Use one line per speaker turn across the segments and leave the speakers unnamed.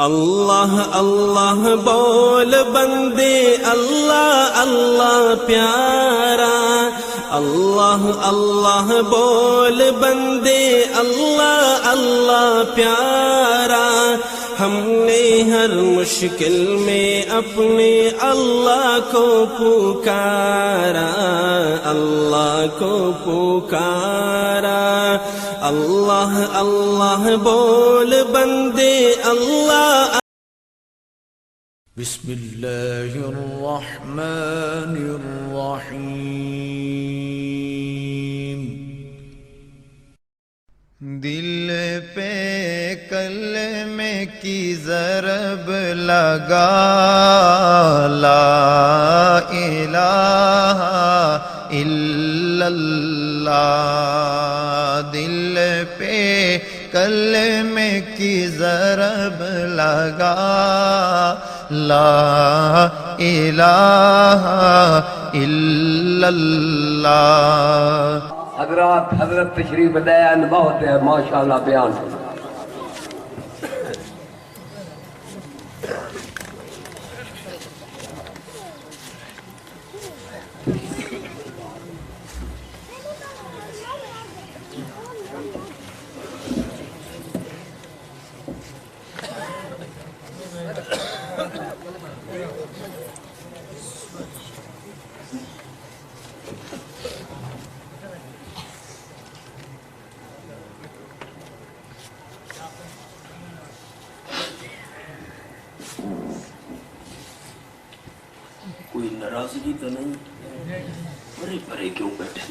اللہ اللہ بول بندے اللہ اللہ پیارا، اللہ اللہ بول بندے اللہ اللہ پیارا، ہم نے ہر مشکل میں اپنے اللہ کو پکارا، اللہ کو پکارا، اللہ اللہ بول بندے اللہ۔
بسم اللہ الرحمن الرحیم۔ دل پہ کلمے کی ضرب لگا، لا الہ الا اللہ، دل پہ کلمے کی ضرب لگا، لا الہ الا اللہ۔
حضرت تشریف دیا بہت ہے، ماشاءاللہ بیان ہے۔
کوئی ناراضگی تو نہیں؟ پرے پرے کیوں بیٹھے؟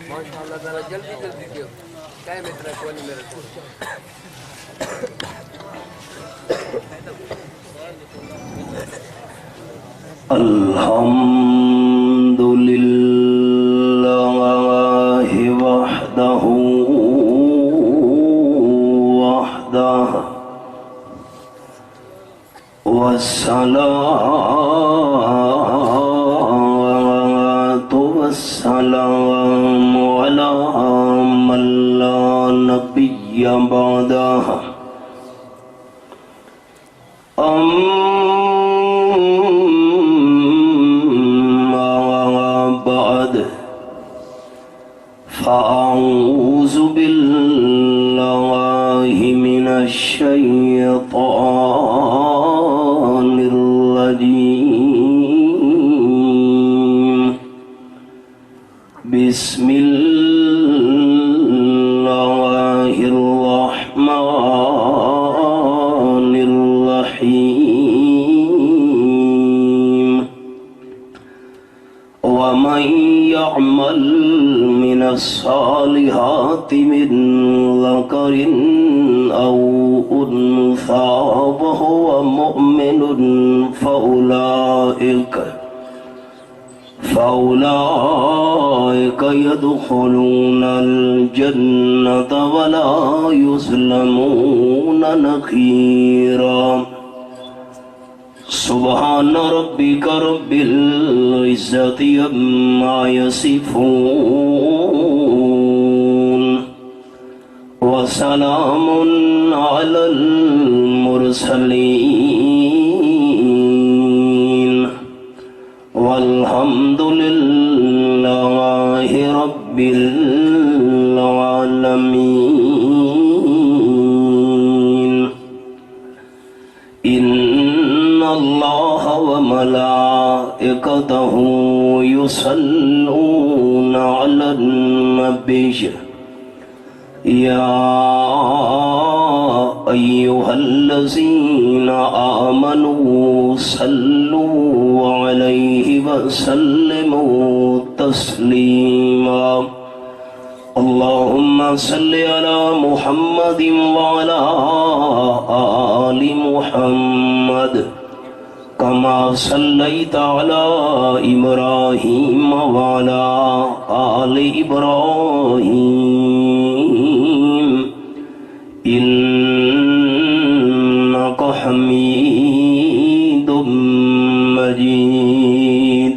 ماشاءاللہ ذرا جلدی جلدی دیو، ٹائم اتنا کوئی نہیں میرے کو۔
الحمد للہ وحدہ والصلاة والسلام على من لا نبي بعده، أما بعد فأعوذ بالله من الشيطان الرجيم، بسم الله الرحمن الرحيم، ومن يعمل من الصالحات من ذكر أو أنثى وهو مؤمن فأولئك يدخلون الجنة ولا يظلمون نقيرا۔ سبحان ربك رب العزة عما يصفون، وسلام على المرسلين، والحمد لله رب العالمين۔ إن الله وملائكته يصلون على النبي، يا أيها الذين آمنوا صلوا عليه وسلموا تسليما۔ اللهم صل على محمد وعلى آل محمد كما صليت على إبراهيم وعلى آل إبراهيم إنك حميد مجيد۔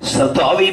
27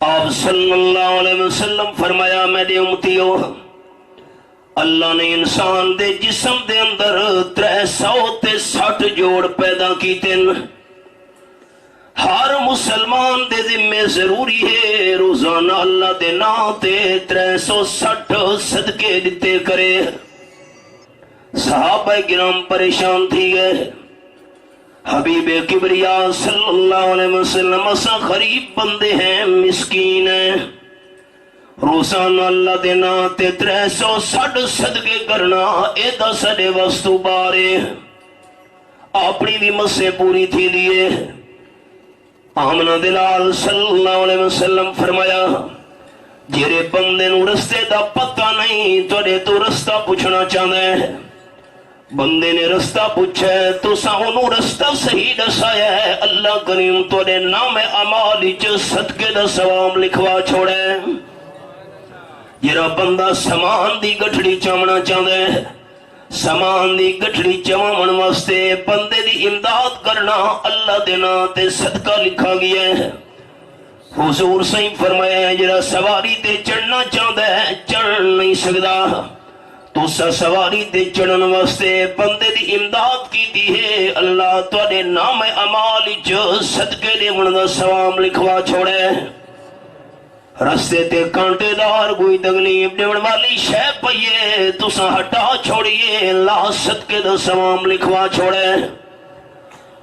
آپ صلی اللہ علیہ وسلم فرمایا میرے امتیو اللہ نے انسان دے جسم دے اندر 360 جوڑ پیدا کیتے ہیں. ہر مسلمان دے ذمے ضروری ہے روزانہ اللہ دے نام تے 360 صدقے دیتے کرے. صحابہ کرام پریشان تھی گئے. حبیب کبریا صلی اللہ علیہ وسلم اسا غریب بندے ہیں مسکین ہیں روزانہ اللہ دے نام تے 360 صدقے کرنا اے دا سڈے وستو بارے اپنی بھی مسے پوری تھی دیے. آمنہ دلال صلی اللہ علیہ وسلم فرمایا جیرے بندے نو رستے دا پتہ نہیں توڑے تو رستہ پوچھنا چاہتا ہے. بندے نے رستہ پوچھا ہے تو سانو رستہ صحیح دسایا ہے. اللہ کریم توڑے نام اعمال وچ صدقے دا ثواب لکھوا چھوڑے. جڑا بندہ سامان دی گٹھڑی چاونا چاہتا ہے سامان دی گٹھڑی چاون واسطے بندے دی امداد کرنا اللہ دے نام تے صدقہ لکھا گیا ہے. حضور صحیح فرمایا ہے جڑا سواری تے چڑھنا چاہتا ہے چڑھ نہیں سکتا تو سواری تے چڑھن واسطے بندے دی امداد کی ہے اللہ تواڈے نام اعمال وچ صدقے دیون دا ثواب لکھوا چھوڑے. رستے تے کانٹے دار کوئی تکلیف دیون والی شے پئیے تساں ہٹا چھوڑیے اللہ صدقے دا ثواب لکھوا چھوڑے.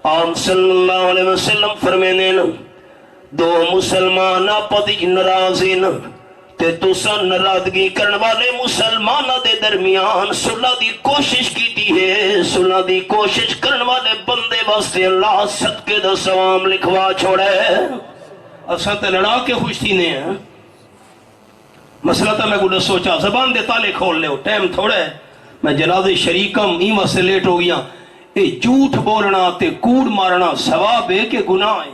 آپ صلی اللہ علیہ وسلم فرمیندے دو مسلمان آپس وچ ناراض ہیں تے تساں ناراضگی کرن والے مسلماناں دے درمیان صلح دی کوشش کیتی ہے. صلح دی کوشش کرن والے بندے واسطے اللہ صدقے دا ثواب لکھوا چھوڑے. اساں تے لڑا کے خوش تھی نے مسئلہ تا میں کو سوچا زبان دے تالے کھول لے ٹائم تھوڑا ہے میں جنازے شریکم ایمہ سے لیٹ ہو گیا. اے جھوٹ بولنا تے کوڑ مارنا ثواب ہے کہ گناہ ہے؟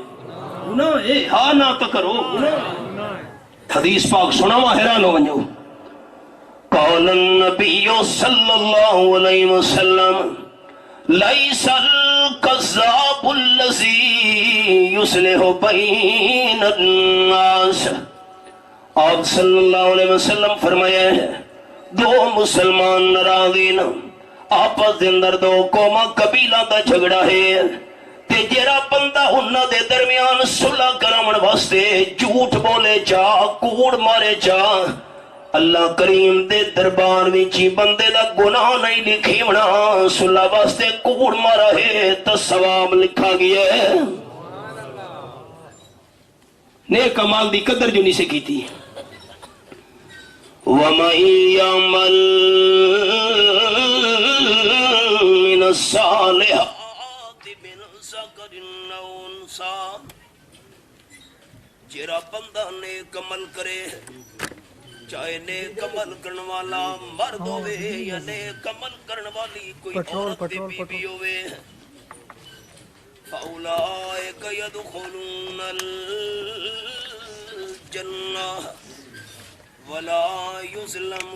گناہ ہے. ہاں نہ تو کرو گناہ. حدیث پاک سنا ہوا حیران ہو ونجو. قال النبی صلی اللہ علیہ وسلم لیس الکذاب الذی یصلح بین الناس. آپ صلی اللہ علیہ وسلم فرمایا ہے دو مسلمان ناراضین آپس دے اندر دو قوما قبیلہ دا جھگڑا ہے تے جیڑا بندہ انہاں دے درمیان صلح کراون واسطے جھوٹ بولے چا کوڑ مارے چا اللہ کریم دے دربار وچ بندے دا گناہ نہیں لکھیونا صلح واسطے کوڑ مارا ہے تے ثواب لکھا گیا ہے. نیک اعمال دی قدر جو نہیں سے کیتی. وَمَن يَعْمَلْ مِنَ الصَّالِحَاتِ مِنْ ذَكَرٍ أَوْ أُنثَىٰ جیڑا بندہ نیک عمل کرے چاہے نیک عمل کرن والا مرد ہوئے یا نیک عمل کرن والی کوئی عورت بی بی ہوئے فَأُولَٰئِكَ يَدْخُلُونَ الْجَنَّةَ وَلَا يُظْلَمُونَ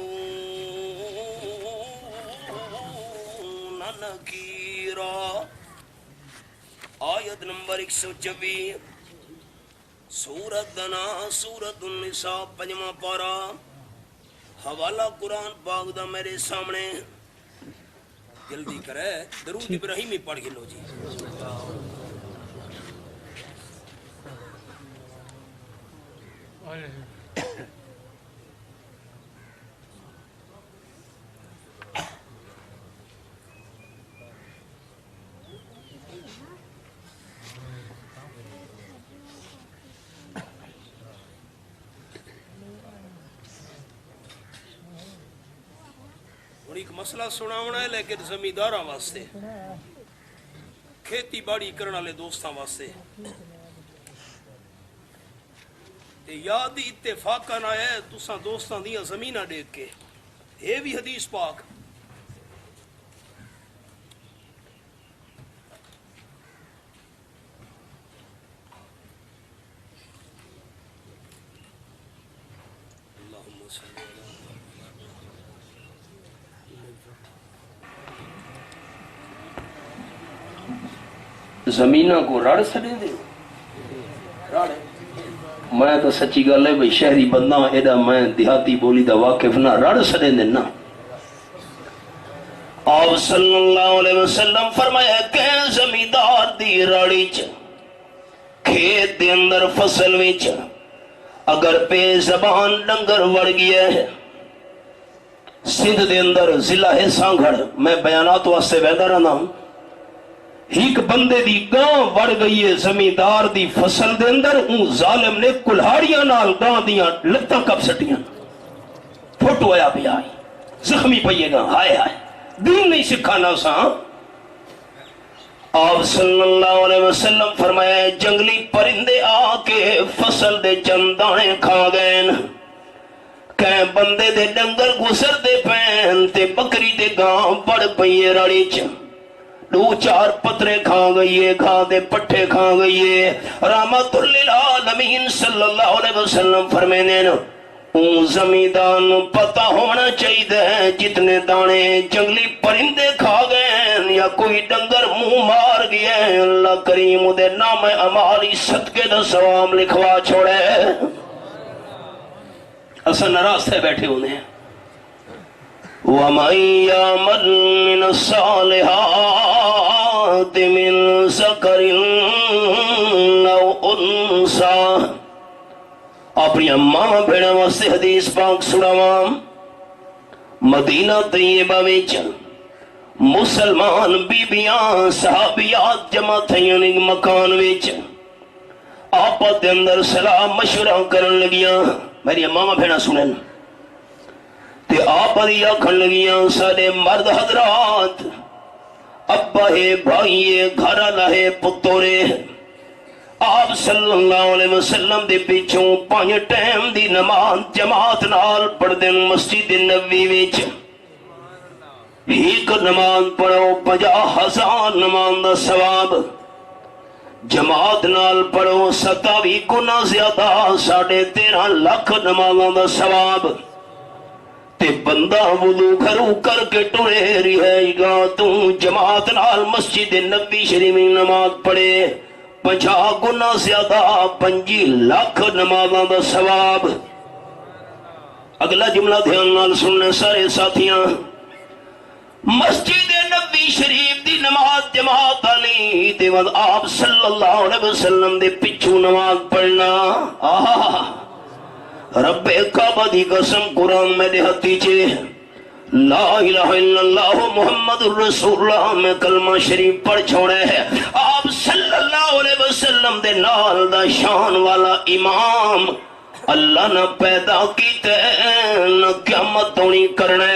نَقِيرًا. آیت نمبر 124 سورت دنا سورت النساء پنجواں پارا حوالہ قرآن پاک دا میرے سامنے. جلدی کرے درود ابراہیمی پڑھ کے لو جی. ایک مسئلہ سناونا ہے لیکن زمینداراں واسطے کھیتی باڑی کرنے والے دوستاں واسطے یاد اتفاقاً آیا ہے تساں دوستاں دیاں زمیناں دیکھ کے یہ بھی حدیث پاک زمینہ کو رڑ سڑے دے رڑ میں تو سچی گل ہے بھئی شہری بندہ ایڈا میں دیہاتی بولی دا واقف نہ رڑ سڑے دینا. آپ صلی اللہ علیہ وسلم فرمایا کہ زمیندار دی راڑی چ کھیت دے اندر فصل وچ اگر پہ زبان ڈنگر وڑ گیا ہے، سندھ دے اندر ضلع ہے سانگھڑ، میں بیانات واسطے ویدا رہنا ہوں، ایک بندے دی گاں وڑ گئی ہے زمیندار دی فصل دے اندر، اون ظالم نے کلہاڑیاں نال گاں دیاں لتاں کپ سٹیاں، پھوٹو آیا بھی آئی، زخمی پئیے گا، ہائے ہائے دین نہیں سکھانا سا. آپ صلی اللہ علیہ وسلم فرمایا جنگلی پرندے آ کے فصل دے چند دانے کھا گئے، کہ بندے دے ڈنگر گزر دے پین تے بکری دے گاں بڑ پئیے راڑی چ، دو چار پترے کھا گئیے، کھا دے پٹھے کھا گئیے. رحمت للعالمین صلی اللہ علیہ وسلم فرمینے اون زمیندار پتہ ہونا چاہیے جتنے دانے جنگلی پرندے کھا گئے یا کوئی ڈنگر منہ مار گیا، اللہ کریم دے نام اعمال صدقے دا ثواب لکھوا چھوڑے. اصل ناراض تھے بیٹھے انہیں. وَمَن يَعْمَلْ مِنَ الصَّالِحَاتِ مِن ذَكَرٍ أَوْ أُنثَىٰ. اپنی ماں بھیڑ واسطے حدیث پاک سناواں. مدینہ طیبہ وچ مسلمان بیبیاں صحابیات جمع تھیاں ایک مکان وچ، آپا دے اندر صلاح مشورہ کرن لگیاں. میری ماں بھیڑ سنن تے آپا دی آکھن لگیاں سارے مرد حضرات، ابا ہے بھائی ہے گھر والا ہے پتورے، آپ صلی اللہ علیہ وسلم دے پیچھوں 5 ٹائم دی نماز جماعت نال پڑھ دین مسجد نبوی وچ. ایک نماز پڑھو 50,000 نماز دا ثواب، جماعت نال پڑھو 27 گنا زیادہ 13.5 لاکھ نمازاں دا ثواب. تے بندہ وضو گھروں کر کے ٹرے رہے گا تو جماعت نال مسجد نبوی شریف میں نماز پڑھے 50 گنا زیادہ 25 لاکھ نمازاں دا ثواب. اگلا جملہ دھیان نال سننے سارے ساتھیاں، مسجد نبوی شریف دی نماز جماعت علی تے ود آپ صلی اللہ علیہ وسلم دے پچھو نماز پڑھنا. رب کعبہ دی قسم قرآن میں دے ہتھی چے لا الہ الا اللہ محمد الرسول اللہ میں کلمہ شریف پڑھ چھوڑے ہے. آپ صلی اللہ علیہ وسلم دے نال دا شان والا امام اللہ نہ پیدا کیتے نہ قیامت ہونی کرنے.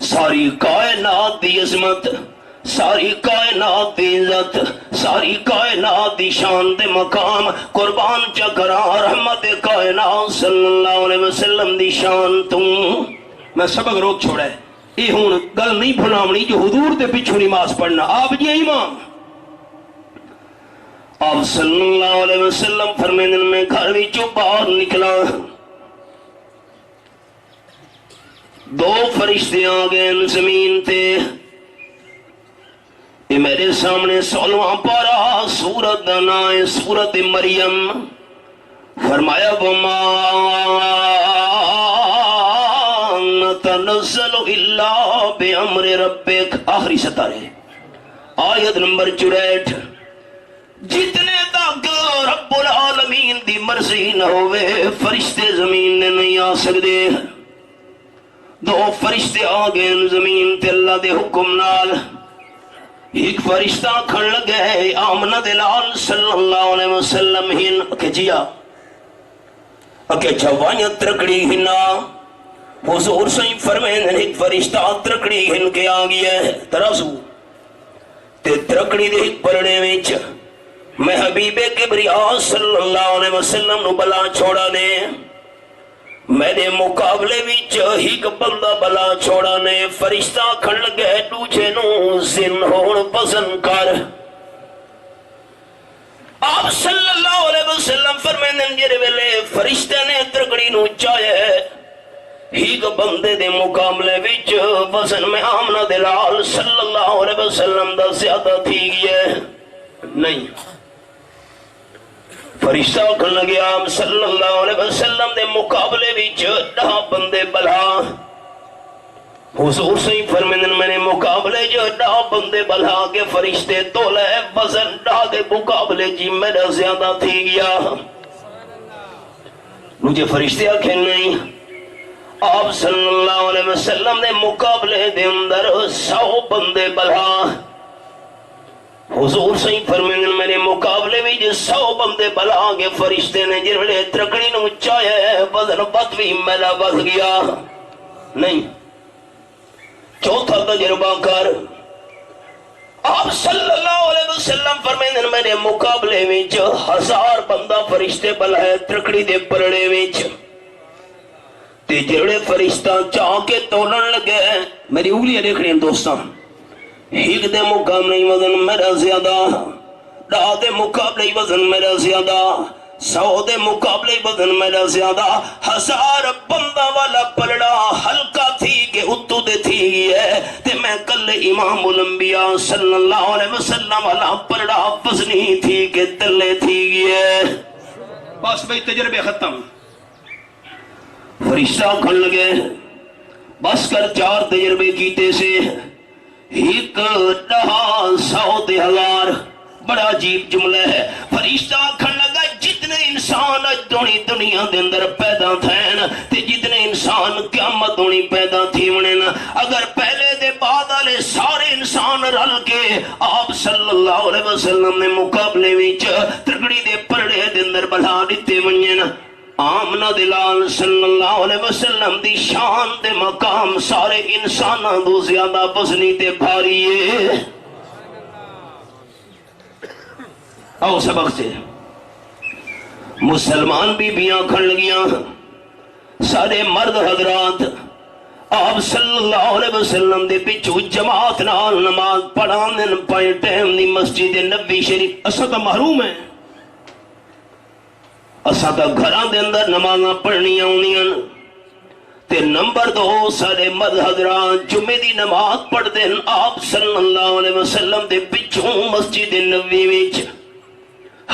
ساری کائنات دی عظمت، ساری کائنات دی عزت، ساری کائنات دی شان دے مقام قربان چکرا رحمت کائنات صلی اللہ علیہ وسلم دی شان تم. میں سبق روک چھوڑا ہے، یہ ہون گل نہیں بھناونی جو حضور دے پیچھو نماز پڑھنا آپ جی امام. آپ صلی اللہ علیہ وسلم فرمینے میں گھر وچوں باہر نکلا، 2 فرشتے آ گئے زمین تے. یہ میرے سامنے 16واں پارہ سورت دا نام ہے سورت مریم. فرمایا وما نتنزل الا بامر ربک، آخری ستارے آیت نمبر 64. جتنے تک رب العالمین دی مرضی نہ ہوئے فرشتے زمین نے نہیں آ سکتے. 2 فرشتے آ گئے زمین تے اللہ دے حکم نال. ایک فرشتہ کھڑ لگے آمنہ دلال صلی اللہ علیہ وسلم ہن اکے جیا اکے چھوائیاں ترکڑی ہنا. حضور صحیح فرمین ایک فرشتہ ترکڑی ہن کے آگیا ہے ترازو تے ترکڑی دے ایک پرڑے ویچ میں حبیب کبریاء صلی اللہ علیہ وسلم نو بلا چھوڑا نے. میرے مقابلے وچ ایک بندہ بلا چھوڑا نے. فرشتہ کھڑ گئے دوجے نو زن ہون پسند کر. آپ صلی اللہ علیہ وسلم فرمیندے جڑے ویلے فرشتے نے ترکڑی نو چاہے ایک بندے دے مقابلے وچ وزن میں آمنہ دلال صلی اللہ علیہ وسلم دا زیادہ تھی گیا نہیں. فرشتہ آکھن لگے آپ صلی اللہ علیہ وسلم دے مقابلے وچ 10 بندے بلا حضور سے فرمیندن میں نے مقابلے جو 10 بندے بلا کے فرشتے تولے وزن 10 دے مقابلے جی میرا زیادہ تھی گیا مجھے فرشتے آکھیں نہیں آپ صلی اللہ علیہ وسلم نے مقابلے دے اندر 100 بندے بلا حضور سے فرمیندن میں نے مقابلے بھی جو 100 بندے بلا کے فرشتے نے جنہوں ترکڑی نو چاہے وزن بد بھی میرا بد گیا نہیں چوتھا تجربہ کر آپ صلی اللہ علیہ وسلم فرمیندن میں نے مقابلے میں 1000 بندہ فرشتے بلائے ترکڑی دے پرڑے میں تے جڑے فرشتہ چاہ کے تولن لگے میری انگلیاں دیکھ رہی ہیں دوستاں ایک دے مقابلے وزن میرا زیادہ 10 دے مقابلے وزن میرا زیادہ 100 دے مقابلے وزن میرا زیادہ 1000 بندہ والا پلڑا ہلکا تھی کہ اتو دے تھی ہے تے میں کل امام الانبیاء صلی اللہ علیہ وسلم والا پلڑا وزنی تھی کہ تلے تھی ہے بس بھئی تجربے ختم فرشتہ کھن لگے بس کر 4 تجربے کیتے سے 1 10 100 تے 1000 بڑا عجیب جملہ ہے فرشتہ کھن لگا جتنے انسان دنیا دے اندر پیدا تھین تے جتنے انسان قیامت دونی پیدا تھی ونن اگر پہلے دے بعد والے سارے انسان رل کے آپ صلی اللہ علیہ وسلم نے مقابلے وچ ترکڑی دے پرڑے دے اندر بلا دیتے ونن آمنہ دلال صلی اللہ علیہ وسلم دی شان دے مقام سارے انساناں دو زیادہ وزنی تے بھاری ہے آؤ سبق سے مسلمان بھی بیاں کھڑ لگیاں سارے مرد حضرات آپ صلی اللہ علیہ وسلم دے پچھو جماعت نال نماز پڑھان دن پائیں ٹیم دی مسجد نبی شریف اسا تا محروم ہے اسا تا گھران دے اندر نمازاں پڑھنیاں ہونیاں تے نمبر 2 سارے مرد حضرات جمعے دی نماز پڑھ دن آپ صلی اللہ علیہ وسلم دے پچھو مسجد نبی وچ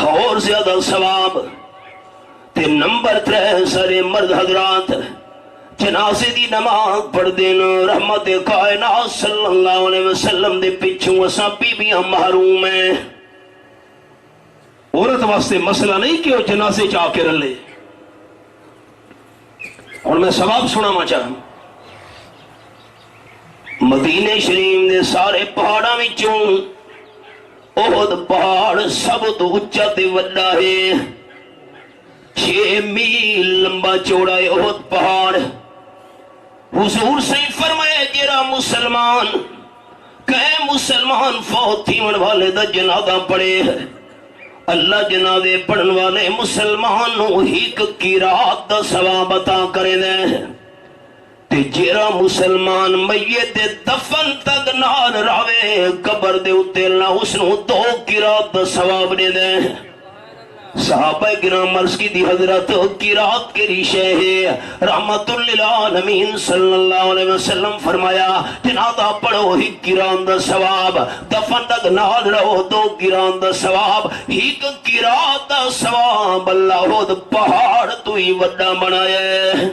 اور زیادہ ثواب تے نمبر 3 سارے مرد حضرات جنازے دی نماز پڑھ دین رحمت کائنات صلی اللہ علیہ وسلم دے پچھوں اساں بیویاں محروم ہیں عورت واسطے مسئلہ نہیں کہ وہ جنازے چاہ کے رلے اور میں ثواب سنانا چاہوں مدینے شریف دے سارے پہاڑاں وچوں احد پہاڑ سب تو اچھا تے وڈا ہے 6 میل لمبا چوڑا ہے احد پہاڑ حضور سے فرمایا جرا مسلمان کہے مسلمان فوت تھیون والے دا جنازہ پڑے اللہ جنازے پڑھن والے مسلمان نو ایک قرات دا ثواب عطا کرے دے تے جیرا مسلمان میت دفن تک نال راوے قبر دے اتے اللہ اس نو 2 قرات دا ثواب دے دے صحابہ کرام عرض کی دی حضرت قرات کے ریشے ہے رحمت للعالمین صلی اللہ علیہ وسلم فرمایا جنازہ پڑھو 1 قرات دا ثواب دفن تک نال رہو 2 قرات دا ثواب 1 قرات دا ثواب اللہ خود پہاڑ تو ہی وڈا بنایا ہے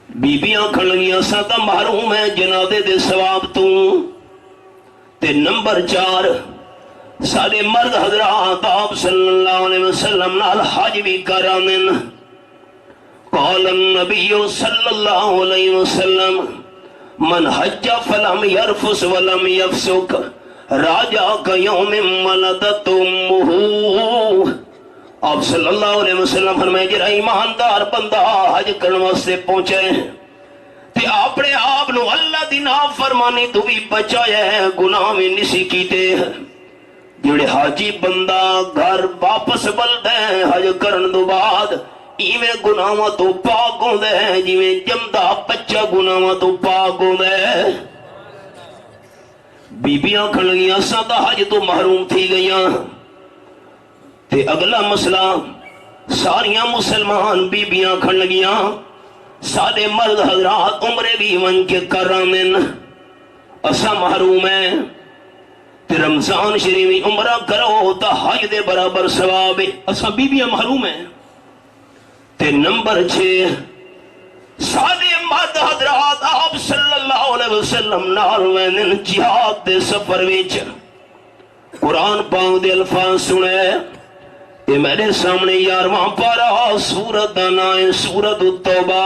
بیبیاں کھڑیاں ساتا محروم ہے جنازے دے ثواب تو تے نمبر 4 سارے مرد حضرات آپ صلی اللہ علیہ وسلم نال حج بھی کرامن قال النبی صلی اللہ علیہ وسلم من حج فلم یرفس ولم یفسق راجع کیوم ولدت امہ آپ صلی اللہ علیہ وسلم فرمائے جرا ایماندار بندہ حج کرنے واسطے پہنچے تے اپنے آپ نو اللہ دی نافرمانی تو بھی بچایا ہے گناہ میں نسی کیتے جڑے حاجی بندہ گھر واپس بلدے حج کرن دو بعد ایویں گناہاں تو پاک ہوندے جویں جمدا بچہ گناہاں تو پاک ہوندے بیبیاں کھڑ گئیاں سادا حج تو محروم تھی گئیاں تے اگلا مسئلہ ساریاں مسلمان بیبیاں کھڑ گئیاں سارے مرد حضرات عمرے بھی ون کے کرامن اسا محروم ہیں تے رمضان شریف عمرہ کرو تا حج دے برابر ثواب ہے. اساں بیبیاں محروم ہیں. تے نمبر 6 سارے مرد حضرات آپ صلی اللہ علیہ وسلم نال وینن جہاد دے سفر وچ. قرآن پاک دے الفاظ سنے یہ میرے سامنے 11واں پارہ سورت دا نام ہے سورت التوبہ.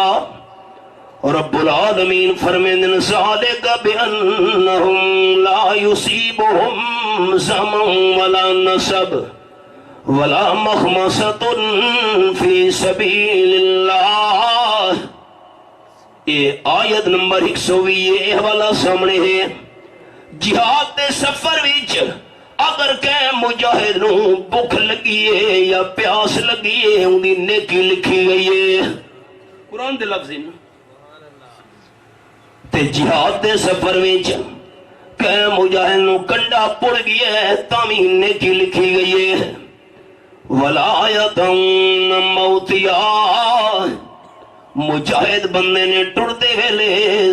اور رب العالمین فرمائیں ذالک بأنہم لا یصیبہم ظمأ ولا نصب ولا مخمصۃ فی سبیل اللہ. یہ آیت نمبر 120 یہ حوالہ سامنے ہے. جہاد دے سفر وچ اگر کہ مجاہد نو بھوک لگی ہے یا پیاس لگی ہے ان دی نیکی لکھی گئی ہے. قرآن دے لفظ تے جہاد دے سفر وچ کہ مجاہد نو کنڈا پڑ گیا ہے تاوی نیکی لکھی گئی ہے. ولایتن موتیا مجاہد بندے نے ٹرتے ویلے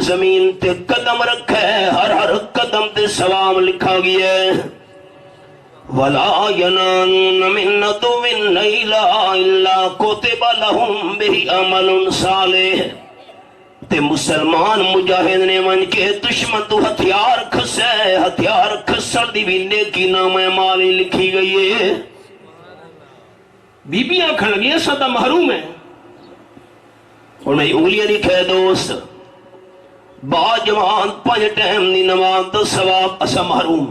زمین تے قدم رکھا ہے ہر ہر قدم تے ثواب لکھا گیا ہے. ولا ينالون من عدو نيلا الا كتب لهم به عمل صالح. تے مسلمان مجاہد نے من کے دشمن تو ہتھیار کھسے ہتھیار کھسڑ دی بھی نیکی نام مالی لکھی گئی ہے. بیبیاں کھڑ گیا سدا محروم ہے. اور میں انگلیاں لکھے دوست با جوان 5 ٹائم دی نماز دا ثواب اسا محروم.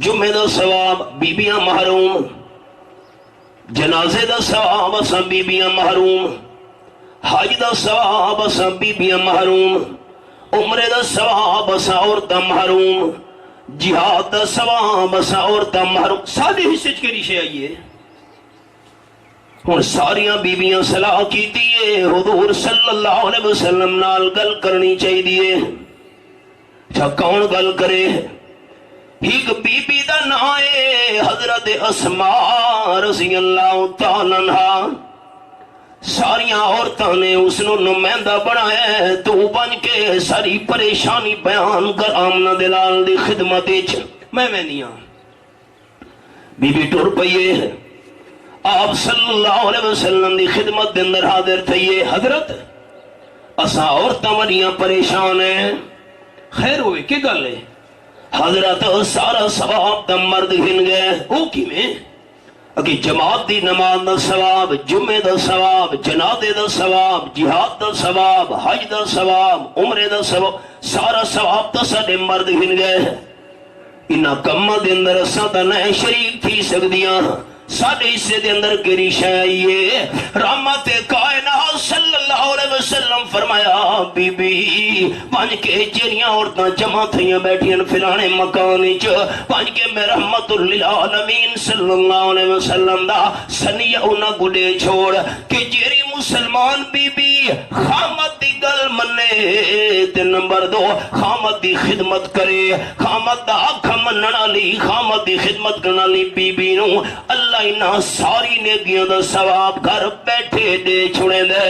جمعے دا ثواب بیبیاں محروم. جنازے دا ثواب اسا بیبیاں محروم. حج دا ثواب اسا بیبیاں محروم. عمرے دا ثواب اسا عورتاں محروم. جہاد دا ثواب اسا عورتاں محروم. سادے حصے کیڑی شے آئی ہے. ہن ساریاں بیبیاں صلاح کیتی ہے حضور صلی اللہ علیہ وسلم نال گل کرنی چاہیے. اچھا کون گل کرے؟ ایک بی بی دا نام ہے حضرت اسماء رضی اللہ تعالیٰ عنہا. ساریاں عورتاں نے اس نو نمائندہ بنایا ہے تو بن کے ساری پریشانی بیان کر آمنہ دلال دی خدمت وچ میں نہیں ہاں. بی بی ٹر پئیے آپ صلی اللہ علیہ وسلم دی خدمت دے اندر حاضر تھئیے. حضرت اساں عورتاں بڑیاں پریشان ہیں. خیر ہوئے کی گل ہے؟ حضرت سارا ثواب دا مرد گن گئے. او کی میں اگے جماعت دی نماز دا ثواب جمعے دا ثواب جنازے دا ثواب جہاد دا ثواب حج دا ثواب عمرے دا ثواب سارا ثواب تا ساڈے مرد گن گئے. انہاں کماں دے اندر اساں تے نہ شریک تھی سکدیاں. ساڈے حصے دے اندر کیڑی شے آئی ہے؟ رحمت کائنات صلی اللہ علیہ وسلم فرمایا بی بی پنج کے جڑیاں عورتاں جمع تھیاں بیٹھیاں فلانے مکان وچ پنج کے میں رحمت للعالمین صلی اللہ علیہ وسلم دا سنیہ انہاں گڈے چھوڑ کہ جیری مسلمان بی بی خامت دی گل منے تے نمبر 2 خامت دی خدمت کرے. خامت دا حق منن والی خامت دی خدمت کرن والی بی بی نو اللہ انہاں ساری نیکیاں دا ثواب گھر بیٹھے دے چھڑے دے.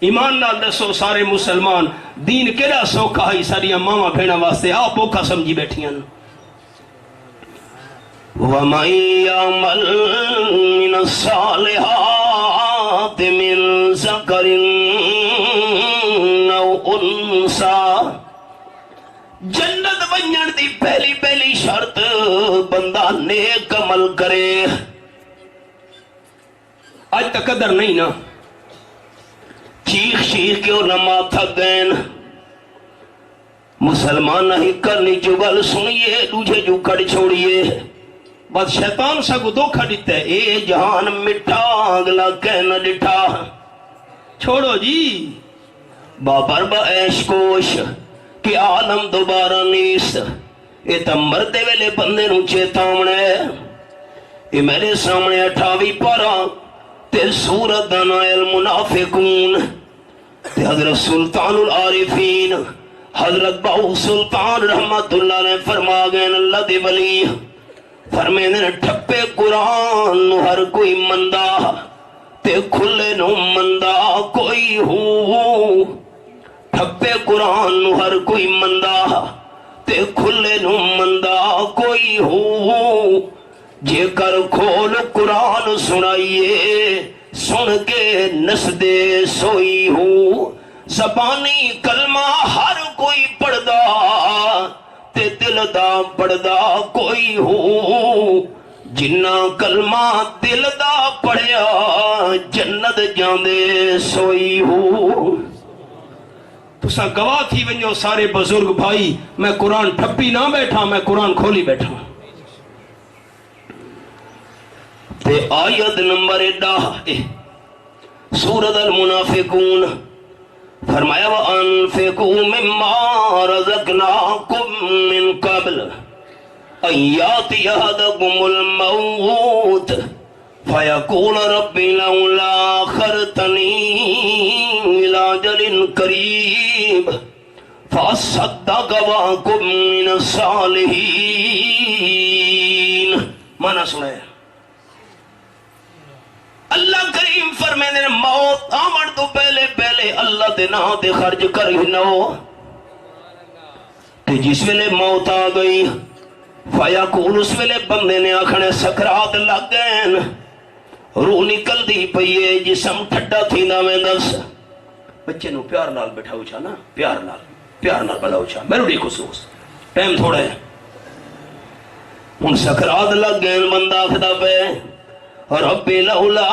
ایمان نال دسو سارے مسلمان دین کیڑا سوکھا ہے ساریاں ماواں بھیڑاں واسطے آپ اوکھا سمجھی بیٹھیاں. وَمَن يَعْمَلْ مِنَ الصَّالِحَاتِ مِن ذَكَرٍ أَوْ أُنثَىٰ. جنت بنن دی پہلی شرط بندہ نیک عمل کرے. آج تک قدر نہیں نا چیخ کے علماء تھک گئے. مسلمان ہی کرنی جو گل سنیے دوجے جو کڑ چھوڑیے. بس شیطان سگو دھوکھا دیتا ہے اے جہان مٹھا اگلا کہنا ڈٹھا. چھوڑو جی بابر با عیش کوش کہ عالم دوبارہ نیست. اے تا مردے ویلے بندے نو چیتاونا ہے. اے میرے سامنے 28 پارہ تے سورت دا نام المنافقون تے حضرت سلطان العارفین حضرت باؤ سلطان رحمت اللہ نے فرما گئے اللہ دے ولی فرمے نے ٹھپے قرآن نو ہر کوئی مندہ تے کھلے نو مندہ کوئی ہو. ٹھپے قرآن نو ہر کوئی مندہ تے کھلے نو مندا کوئی ہو جے کر کھول قرآن سنائیے سن کے نسدے سوئی ہو زبانی کلمہ ہر کوئی پڑھدا تے دل دا پڑھدا کوئی ہو جنہ کلمہ دل دا پڑھیا جنت جاندے سوئی ہو تسا گواہ تھی ونجو سارے بزرگ بھائی میں قرآن ٹھپی نہ بیٹھا میں قرآن کھولی بیٹھا تے آیت نمبر 10 سورۃ المنافقون فرمایا وَأَنفِقُوا مِمَّا رَزَقْنَاكُم مِّن قَبْلِ أَن يَأْتِيَ أَحَدَكُمُ الْمَوْتُ فَيَقُولَ رَبِّ لَوْلَا أَخَّرْتَنِي إِلَىٰ أَجَلٍ قَرِيبٍ فَأَصَّدَّقَ وَأَكُن مِّنَ الصَّالِحِينَ مانا سنائے اللہ کریم فرمیندے موت آمن تو پہلے پہلے اللہ دے نام تے خرچ کر ہنو تے جس ویلے موت آ گئی فیاکول اس ویلے بندے نے آکھنے سکرات لگ گئے روح نکل دی پئیے جسم ٹھڈا تھی نہ میں دس بچے نو پیار نال بیٹھا اچھا نا پیار نال بلا اچھا میرے ڈی خصوص ٹائم تھوڑا ہے ان سکرات لگ گئے بندہ خدا پہ رب لولا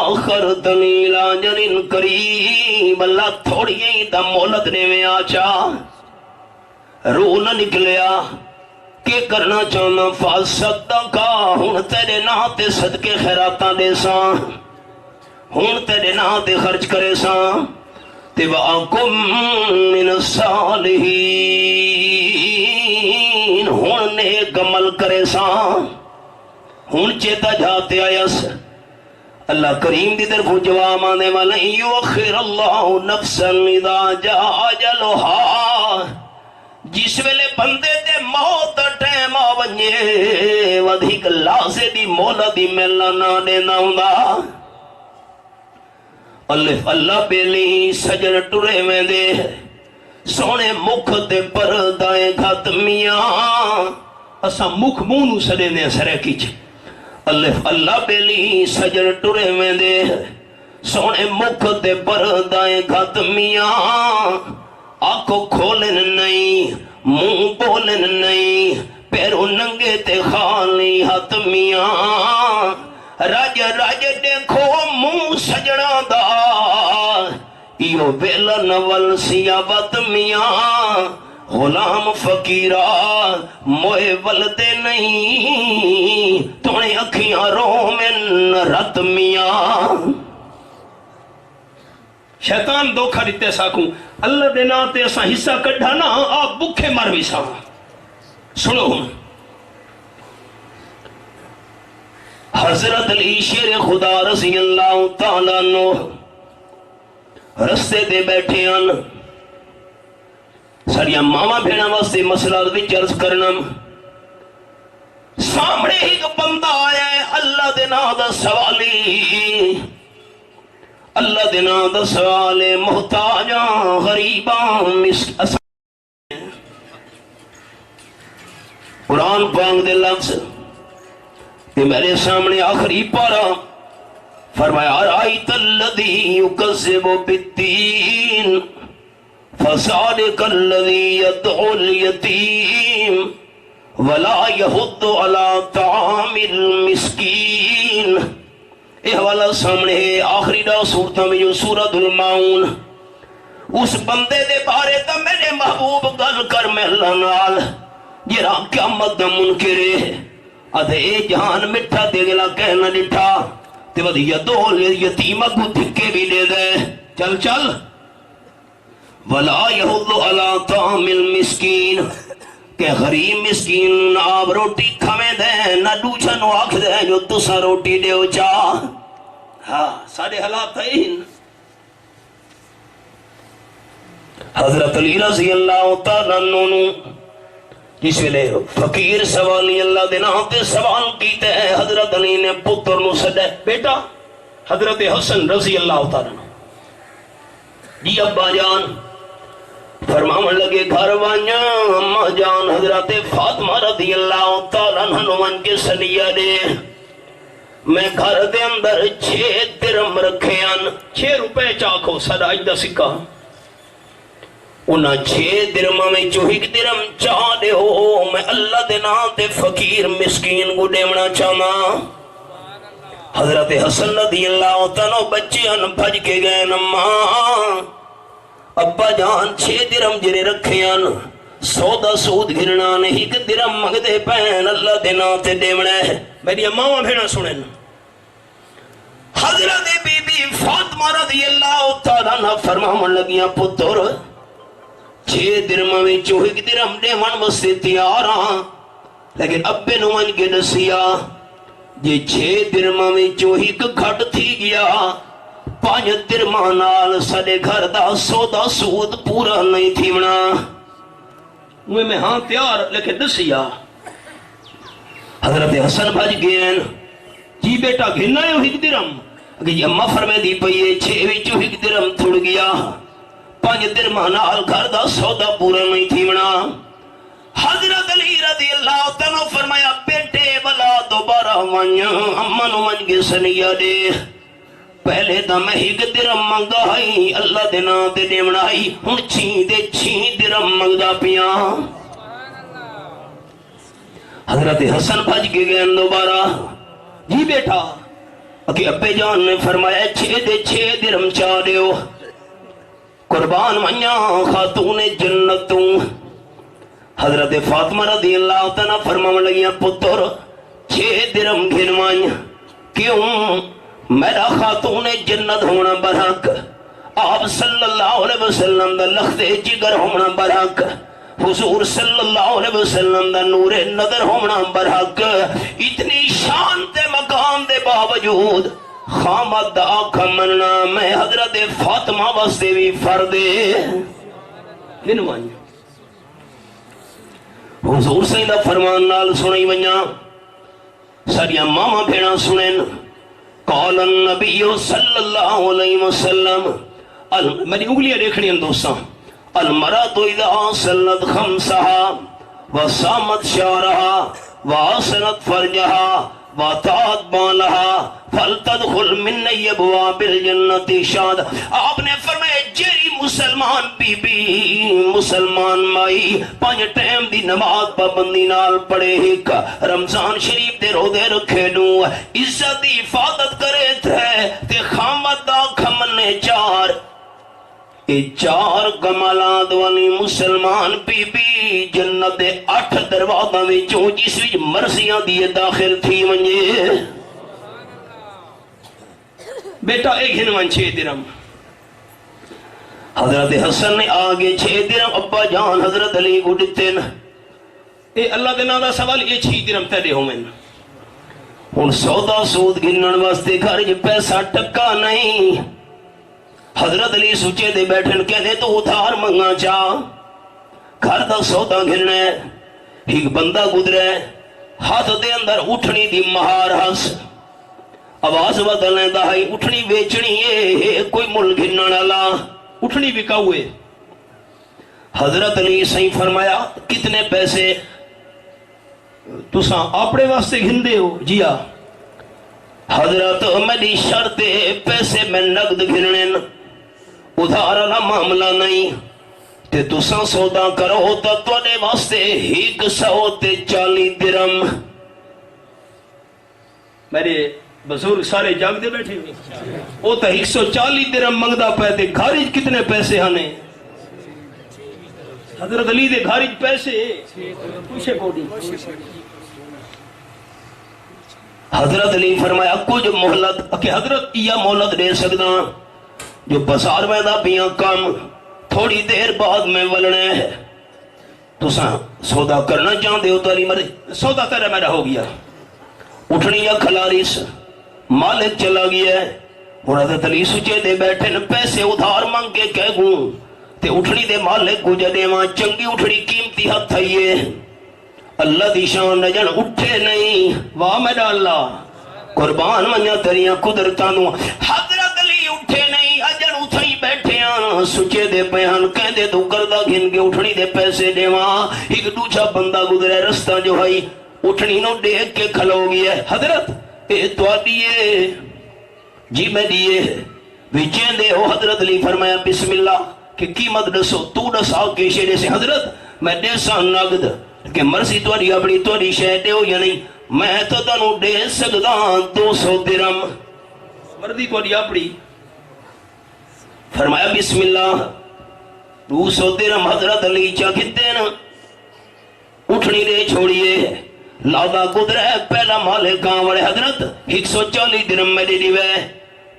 اخرتنی الی اجل قریب اللہ تھوڑی ہی دا مہلت نے میں آچا روح نہ نکلیا کہ کرنا چاہنا فاصدقا ہن تیرے نام تے صدقے خیراتاں دے ساں ہن تیرے نام تے خرچ کرے ساں تے وَأَكُن مِّنَ الصَّالِحِينَ ہن نیک عمل کرے ساں ہن چیتا جاتے آیس اللہ کریم دی طرف جواب آنے والا یؤخر اللہ نفسا اذا جاء اجلها جس ویلے بندے دے موت ٹائم آ ونجے ودھیک لاسے دی مولا دی ملنا نہ دینا ہوندا اللہ بیلی سجن ٹرے میں دے سونے مکھ تے پردائے گھت میاں اسا مکھ مونو سڑے نے سرے کیچ اللہ بیلی سجن ٹرے میں دے سونے مکھ تے پردائے گھت میاں آنکھوں کھولن نہیں منہ بولن نہیں پیروں ننگے تے خالی ہاتھ میاں راج دیکھو منہ سجنا دا ایو ویلا نول سیابت میاں غلام فقیرہ موئے ولدے نہیں تونے اکھیاں رومن رت میاں شیطان دھوکھا دیتے ساکوں اللہ دے ناتے اسا حصہ کڈھا نا آپ بکھے مر بھی سا سنو حضرت علی شیر خدا رضی اللہ تعالیٰ عنہ رستے دے بیٹھے ان ساریا ماما بھیڑا واسطے مسئلہ وچ عرض کرنا سامنے ایک بندہ آیا ہے اللہ دے نام دا سوالی اللہ دے نام دا سوال محتاجاں غریباں قرآن پاک دے لفظ کہ میرے سامنے آخری پارا فرمایا رائت الذی یکذب بالدین فذلک الذی یدعو الیتیم ولا یحض علی طعام المسکین یہ حوالہ سامنے ہے آخری دا سورتہ میں جو سورۃ المعون اس بندے دے بارے تا میرے محبوب گل کر میں اللہ نال جرا قیامت دا منکرے ادھے جہان مٹھا دے گلا کہنا لٹھا تے ودی یدو یتیمہ کو دھکے بھی دے دے چل چل ولا یحض علی طعام المسکین کہ غریب مسکین آپ روٹی کھمیں دے نہ دوچہ نو آکھ دے جو تسا روٹی دے ہو چاہ ہاں سارے حالات ہیں حضرت علی رضی اللہ تعالیٰ عنہ جس ویلے فقیر سوالی اللہ دے نام تے سوال کیتے ہیں حضرت علی نے پتر نو سدے بیٹا حضرت حسن رضی اللہ تعالیٰ عنہ جی ابا جان فرماون لگے گھر وانیا اما جان حضرت فاطمہ رضی اللہ تعالیٰ عنہ من کے سنیہ دے میں گھر دے اندر 6 درم رکھے ان 6 روپے چاکو سدا اجدہ سکا انہاں 6 درمہ میں جو 1 درم چاہ دے ہو میں اللہ دے نا تے فقیر مسکین کو دیمنا چاہنا حضرت حسن رضی اللہ تعالیٰ بچے ان بھج کے گئے نماں ابا جان 6 درم جرے رکھے ان سودا سود گھرنا نہیں 1 درم مگدے پین اللہ دینا تے دیمنے میری اماں بھینا سنن حضرت بی بی فاطمہ رضی اللہ تعالیٰ عنہ فرماون لگیاں پتر 6 درم میں 1 درم دیون واسطے تیار ہاں لیکن ابے نو من کے دسیا جے 6 درم میں 1 گھٹ تھی گیا 5 درمہ نال سڑے گھر دا سودا سود پورا نہیں تھی منا میں ہاں تیار لیکن دسیا حضرت حسن بھج گئے جی بیٹا گھننا ہے 1 درم اگر یہ اممہ فرمے دی پئیے 6 وچوں 1 درم تھوڑ گیا 5 درمہ نال گھر دا سودا پورا نہیں تھی منا حضرت علی رضی اللہ تعالیٰ فرمایا بیٹے بلا دوبارہ ونیا اممہ نو من کے سنیہ دے پہلے دا میں 1 درم منگا ہائی اللہ دینا دے دیمنا ہائی ہن 6 درم منگا پیا حضرت حسن بھج کے گئے دوبارہ جی بیٹا اکی ابے جان نے فرمایا 6 درم چاہ دیو قربان منیا خاتون جنتوں حضرت فاطمہ رضی اللہ تعالیٰ فرماون لگیاں پتر 6 درم گھنوائیں کیوں میرا خاتون جنت ہونا برحق آپ صلی اللہ علیہ وسلم دا لخت جگر ہونا برحق حضور صلی اللہ علیہ وسلم دا نور نظر ہونا برحق اتنی شان تے مقام دے باوجود خامد دا آنکھا مننا میں حضرت فاطمہ واسطے بھی فردے گنوائیں حضور صلی اللہ فرمان نال سنائی ونیا ساریا ماما بھیڑا سنیں قال النبی صلی اللہ علیہ وسلم میری انگلیاں دیکھنی ہیں دوستاں المرأة اذا صلت خمسہا وصامت شعرہا وآسنت فرجہا وطاعت بالہا فلتدخل من ابواب الجنت شاد آپ نے فرمایا جیری مسلمان بی بی مسلمان مائی 5 ٹائم دی نماز پابندی نال پڑھے ایک رمضان شریف دے روزے رکھے نو عزت دی حفاظت کرے تے خامد دا کھمنے 4 کمالات والی مسلمان بی بی جنت دے 8 دروازہ وچوں جس وچ مرضیاں دی داخل تھی ونجے بیٹا ایک ہنوان 6 درم حضرت حسن نے آگے 6 درم ابا جان حضرت علی کو دیتے نا اے اللہ دینا دا سوال یہ 6 درم تیرے ہوں میں ان سودا سود گنن واسطے گھر جو پیسہ ٹکا نہیں حضرت علی سوچے دے بیٹھن کہنے تو ادھار منگا چاہ گھر دا سودا گھرنا ہے ایک بندہ گزرے ہاتھ دے اندر اٹھنی دی مہار ہس آواز بدلنے دا ہے اٹھنی بیچنی ہے کوئی مل گھرنا لا اٹھنی بکا ہوئے حضرت علی صحیح فرمایا کتنے پیسے تساں اپنے واسطے گھندے ہو جیا حضرت میری شرط پیسے میں نقد گھرنے ادھارا معاملہ نہیں تے تساں سودا کرو تا توڑے واسطے 140 درم میرے بزرگ سارے جاگ دے بیٹھے ہوئے وہ تا 140 درم منگدا پہتے گھارج کتنے پیسے ہانے حضرت علی دے گھارج پیسے پوچھے کوڑی حضرت علی فرمایا کچھ محلت کہ حضرت یہ محلت دے سکتا جو بازار میں دا پیاں کام تھوڑی دیر بعد میں ولنے ہے تو سودا کرنا چاہتے ہو تو علی مرضی سودا تیرا میرا ہو گیا اٹھنی یا کھلاریس مالک چلا گیا ہے اور حضرت علی سوچے دے بیٹھے پیسے ادھار مانگ کے کہہ گوں تے اٹھنی دے مالک کو جدے وہاں چنگی اٹھنی قیمتی ہاتھ تھائیے اللہ دی شان نجن اٹھے نہیں واہ میرا اللہ قربان منیا تریاں قدرتانوں حضرت علی اٹھے نہیں اجن اتھائی بیٹھے سچے دے پیان کہندے تو کردہ گھن کے اٹھنی دے پیسے دیواں ایک دوجا بندہ گزرے رستہ جو ہے اٹھنی نو دیکھ کے کھلو گیا حضرت اے تو دیئے جی میں دیئے وچین دے ہو حضرت علی فرمایا بسم اللہ کہ قیمت دسو تو دسا کے شیرے سے حضرت میں دے سا نگد کہ مرسی توڑی اپنی توڑی شہد دے ہو یا نہیں میں تو تنو دے سکتا 200 درم مردی توڑی اپنی فرمایا بسم اللہ 200 درم حضرت علی چاکتے نا اٹھنی دے چھوڑیے لادا گدرے پہلا مالک آوڑے حضرت 140 درم میں دے دیوے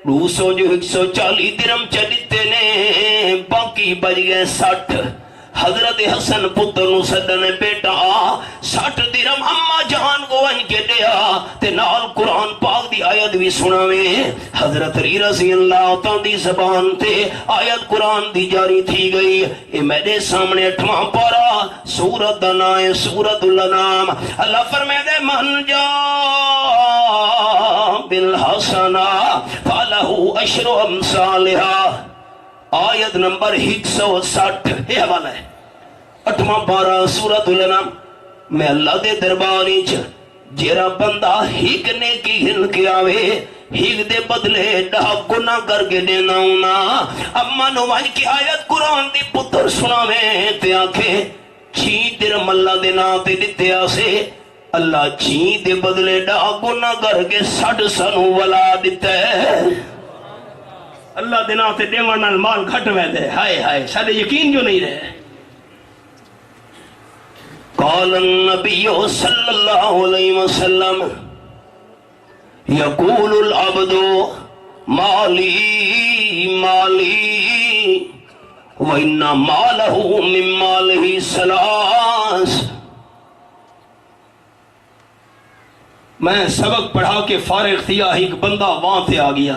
200 جو 140 درم چلیتے نے باقی بج گئے 60 حضرت حسن پتر نو سدن بیٹا 60 درم اما جان کو ان کے دیا تے نال قرآن پاک دی آیت بھی سناویں حضرت علی رضی اللہ تعالی دی زبان تے آیت قرآن دی جاری تھی گئی اے میرے سامنے 8واں پارا سورۃ دنائے سورۃ الانعام اللہ فرمائے دے من جا بالحسنہ فلہ عشر امثالہا آیت نمبر 160 یہ حوالہ ہے 8واں پارا سورۃ الانعام میں اللہ دے درباری جیرا بندہ ہیک نیکی ہن کے آوے ہیک دے بدلے ڈھا گناہ کر کے دینا ہونا اما نوائی کی آیت قرآن دی پتر سناویں تے آنکھیں 6 درم اللہ دے نا تے دیتے آسے اللہ 6 دے بدلے ڈھا گناہ کر کے 60 سنو والا دیتے اللہ دینا تے دیوانا مال گھٹ میں دے ہائے ہائے سارے یقین جو نہیں رہے قال النبی صلی اللہ علیہ وسلم یقول العبد مالی مالی وَإِنَّ مَالَهُ مِن مَالِهِ سَلَاسِ میں سبق پڑھا کے فارغ تھیا ایک بندہ وہاں تے آ گیا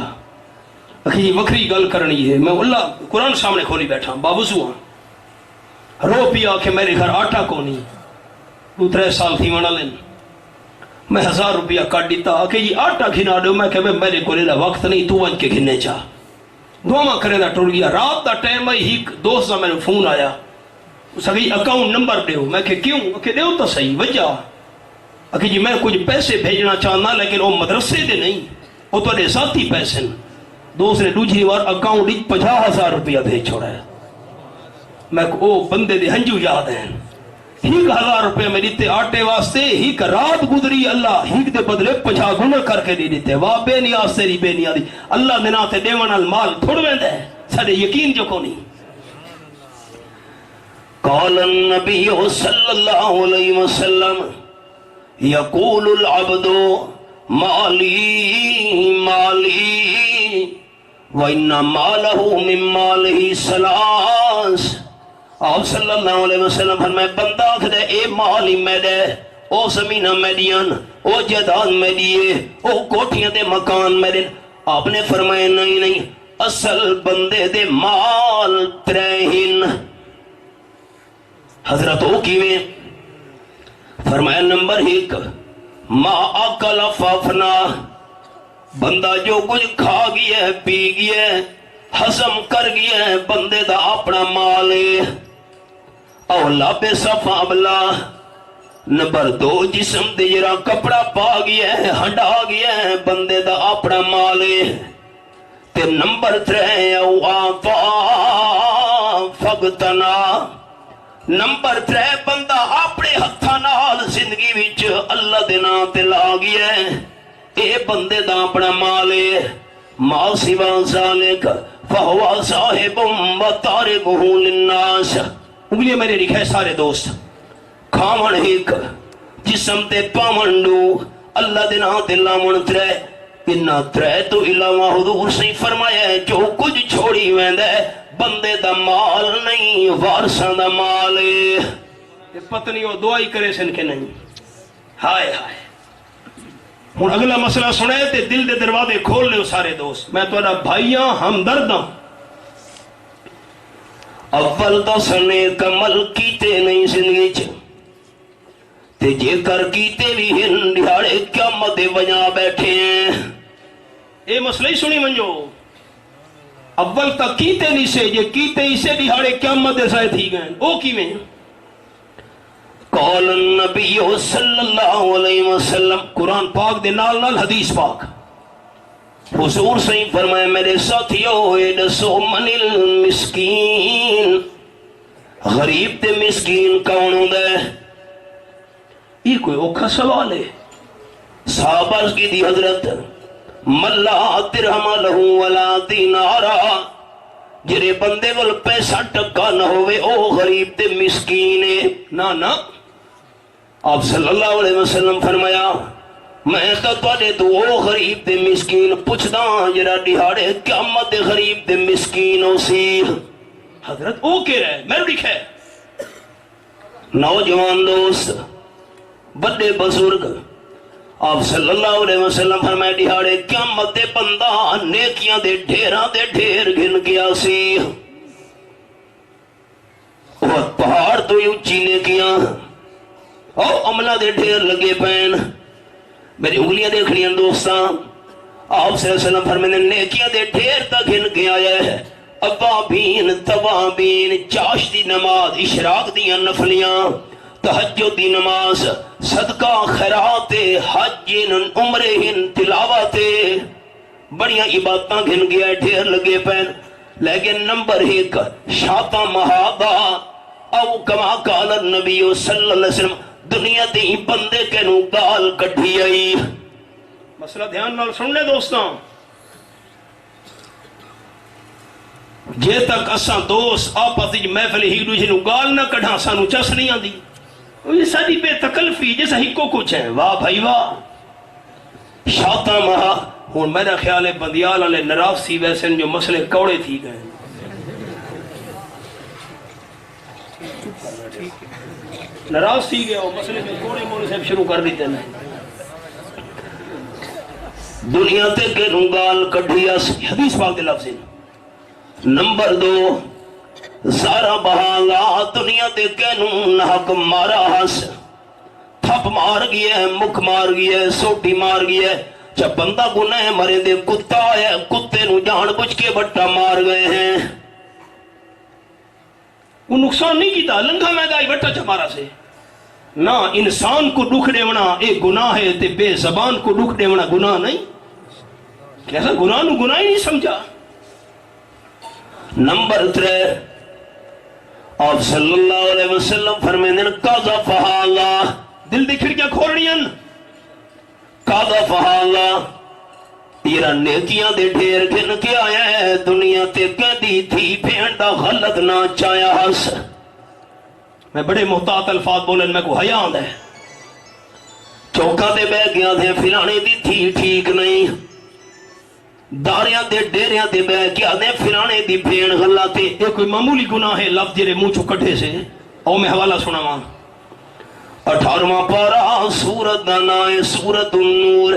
یہ وکری گل کرنی ہے میں اللہ قرآن سامنے کھولی بیٹھا بابوزو ہاں رو پیا کہ میرے گھر آٹا کو نہیں 2-3 سال تھی وڑا لین میں 1000 روپیہ کٹ دیتا کہ یہ آٹا گھنا دو میں کہ میرے کو لینا وقت نہیں تو ون کے گھنے چاہ دعا کرے دا ٹوڑ گیا رات دا ٹائم ہے ایک دوست دا میں نے فون آیا اس اگئی اکاؤنٹ نمبر دیو میں کہ کیوں کہ دیو تو صحیح وجہ کہ جی میں کچھ پیسے بھیجنا چاہنا لیکن وہ مدرسے دے نہیں وہ تو دے ساتھی پیسے دوست نے دوسری بار اکاؤنٹ 50,000 روپیہ بھیج چھوڑا ہے میں او بندے دے ہنجو یاد ہیں 1,000 روپیہ میں دیتے آٹے واسطے ایک رات گزری اللہ ایک دے بدلے 50 گنا کر کے دی دیتے واہ بے نیاز تیری بے نیازی اللہ دینا تے دیوان المال تھوڑ ویندے سارے یقین جو کو نہیں قال النبی صلی اللہ علیہ وسلم یقول العبد مالی مالی وَإِنَّ مَالَهُ مِن مَالِهِ سَلَاسِ آپ صلی اللہ علیہ وسلم فرمائے بندہ کھدے اے مالی میں دے او زمینہ میں دیان او جدان میں دیئے او کوٹھیاں دے مکان میں دے آپ نے فرمائے نہیں اصل بندے دے مال ترہن حضرت او کیویں فرمایا نمبر 1 ما اکل فافنا بندہ جو کچھ کھا گیا ہے پی گیا ہے حضم کر گیا ہے بندے دا اپنا مال ہے اولا بے صفا بلا نمبر 2 جسم دے جرا کپڑا پا گیا ہے ہڈا گیا ہے بندے دا اپنا مال ہے تے نمبر 3 او آفا فگتنا نمبر 3 بندہ اپنے ہتھاں نال زندگی وچ اللہ دے نام تے لا گیا ہے اے بندے دا اپنا مال ہے ما سوا ذالک فہو صاحب و تارکہ للناس انگلیاں میرے لکھے سارے دوست کھاون ایک جسم تے پاون دو اللہ دے نام تے لامن 3 انہاں 3 تو علاوہ حضور سے فرمایا ہے جو کچھ چھوڑی ویندا ہے بندے دا مال نہیں وارثاں دا مال ہے پتنی وہ دعائی کرے سن کے نہیں ہائے ہائے ہوں اگلا مسئلہ سنے تے دل دے دروازے کھول لے سارے دوست میں تو بھائیاں ہمدرد ہوں اول تو سنے کمل کیتے نہیں زندگی چ تے جے کر کیتے بھی ہن دیہاڑے قیامت وجا بیٹھے ہیں اے مسئلہ ہی سنی منجو اول تک کیتے نہیں سے جے کیتے اسے دہاڑے قیامت دے سائے تھی گئے او کی میں قال النبی صلی اللہ علیہ وسلم قرآن پاک دے نال نال حدیث پاک حضور سے فرمائے میرے ساتھیو اے دسو من المسکین غریب تے مسکین کون ہوندا ہے یہ کوئی اوکھا سوال ہے صحابہ کی دی حضرت ملا درہم لہو ولا دینارا جرے بندے کول پیسہ ٹکا نہ ہوئے او غریب تے مسکین ہے نا آپ صلی اللہ علیہ وسلم فرمایا میں تو او غریب تے مسکین پوچھدا جرا دہاڑے قیامت دے غریب تے مسکین ہو سی حضرت او کہہ رہے میں لکھا ہے نوجوان دوست بڑے بزرگ آپ صلی اللہ علیہ وسلم فرمائے دہاڑے قیامت دے بندہ نیکیاں دے ڈھیراں دے ڈھیر گن گیا سی اور پہاڑ تو ہی اچھی نیکیاں او عملہ دے ڈھیر لگے پین میری انگلیاں دیکھنیاں دوستاں آپ صلی اللہ علیہ وسلم فرمائے نیکیاں دے ڈھیر تک گن کے آیا ہے ابابین توابین چاش دی نماز اشراق دیاں نفلیاں تہجد دی نماز صدقہ خیرات حج عمرہن تلاوت بڑیاں عبادتاں گھن گیا ڈھیر لگے پین لیکن نمبر 1 شاطا مہادا او کما قال النبی صلی اللہ علیہ وسلم دنیا دی بندے کے نو گال کٹھی آئی مسئلہ دھیان نال سن لے دوستاں جے تک اساں دوست آپس وچ محفل ایک دوسرے نو گال نہ کڈھاں سانو چس نہیں آندی یہ ساری بے تکلفی جیسا ہکو کچھ ہے واہ بھائی واہ شاطا مہا ہوں میرا خیال ہے بندیال والے نراف سی ویسے جو مسئلے کوڑے تھی گئے نراف سی گئے وہ مسئلے میں کوڑے موڑے سے شروع کر دیتے ہیں دنیا تے کے نگال کڑھیا سی حدیث پاک دے لفظ نمبر 2 سارا بہالا دنیا دے کہنوں نحق مارا ہس تھپ مار گیا ہے مکھ مار گیا ہے سوٹی مار گیا ہے جب بندہ گناہ مرے دے کتا ہے کتے نو جان بچ کے بٹا مار گئے ہیں وہ نقصان نہیں کیتا لنگا میدائی بٹا چمارا سے نہ انسان کو دکھ دیونا ایک گناہ ہے تے بے زبان کو دکھ دیونا گناہ نہیں کیسا گناہ نو گناہ ہی نہیں سمجھا نمبر 3 آپ صلی اللہ علیہ وسلم فرمائیں قضا فحالا دل دی کھڑکیاں کھولنیاں قضا فحالا تیرا نیکیاں دے ڈھیر گن کے آیا ہے دنیا تے کہدی تھی بھین دا غلط نہ چایا ہس میں بڑے محتاط الفاظ بولن میں کو حیا آندا ہے چوکا دے بہ گیا تھے فلانے دی تھی ٹھیک نہیں داریاں دے ڈیریاں دے بہ گیا دے فلانے دی بھین غلط ہے یہ کوئی معمولی گناہ ہے لفظ جرے منہ چو کٹھے سے او میں حوالہ سناواں 18واں پارہ سورت دانائے سورت النور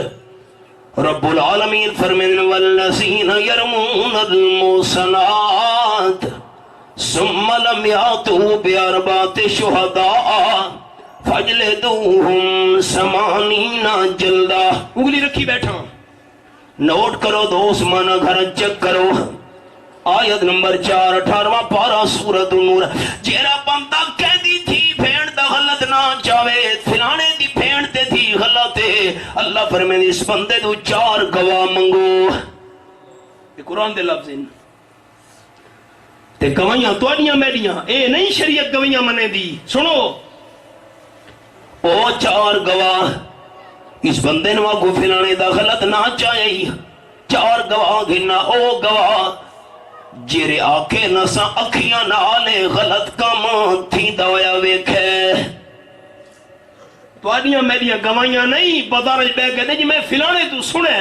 رب العالمین فرمین والذین یرمون المحصنات ثم لم یاتوا باربعۃ شہداء فاجلدوہم 80 جلدہ انگلی رکھی بیٹھا نوٹ کرو دوست مانا گھر چیک کرو آیت نمبر 4 18واں پارہ سورت النور جیرا بندہ کہہ دی تھی بھیڑ دا غلط نہ چاہے فلانے دی بھیڑ تے تھی غلط ہے اللہ فرمائے اس بندے تو 4 گواہ منگو یہ قرآن دے لفظ ہیں تے گواہیاں توڑیاں میڈیاں اے نہیں شریعت گواہیاں منے دی سنو او 4 گواہ اس بندے نوا کو فلانے دا غلط نہ چاہیے 4 گواہ گھنا او گواہ جیرے آکے نسا اکھیاں نالے غلط کام تھی دویا ویکھے توڑیاں میڈیاں گواہیاں نہیں بازارج بے کہتے جی میں فلانے تو سنے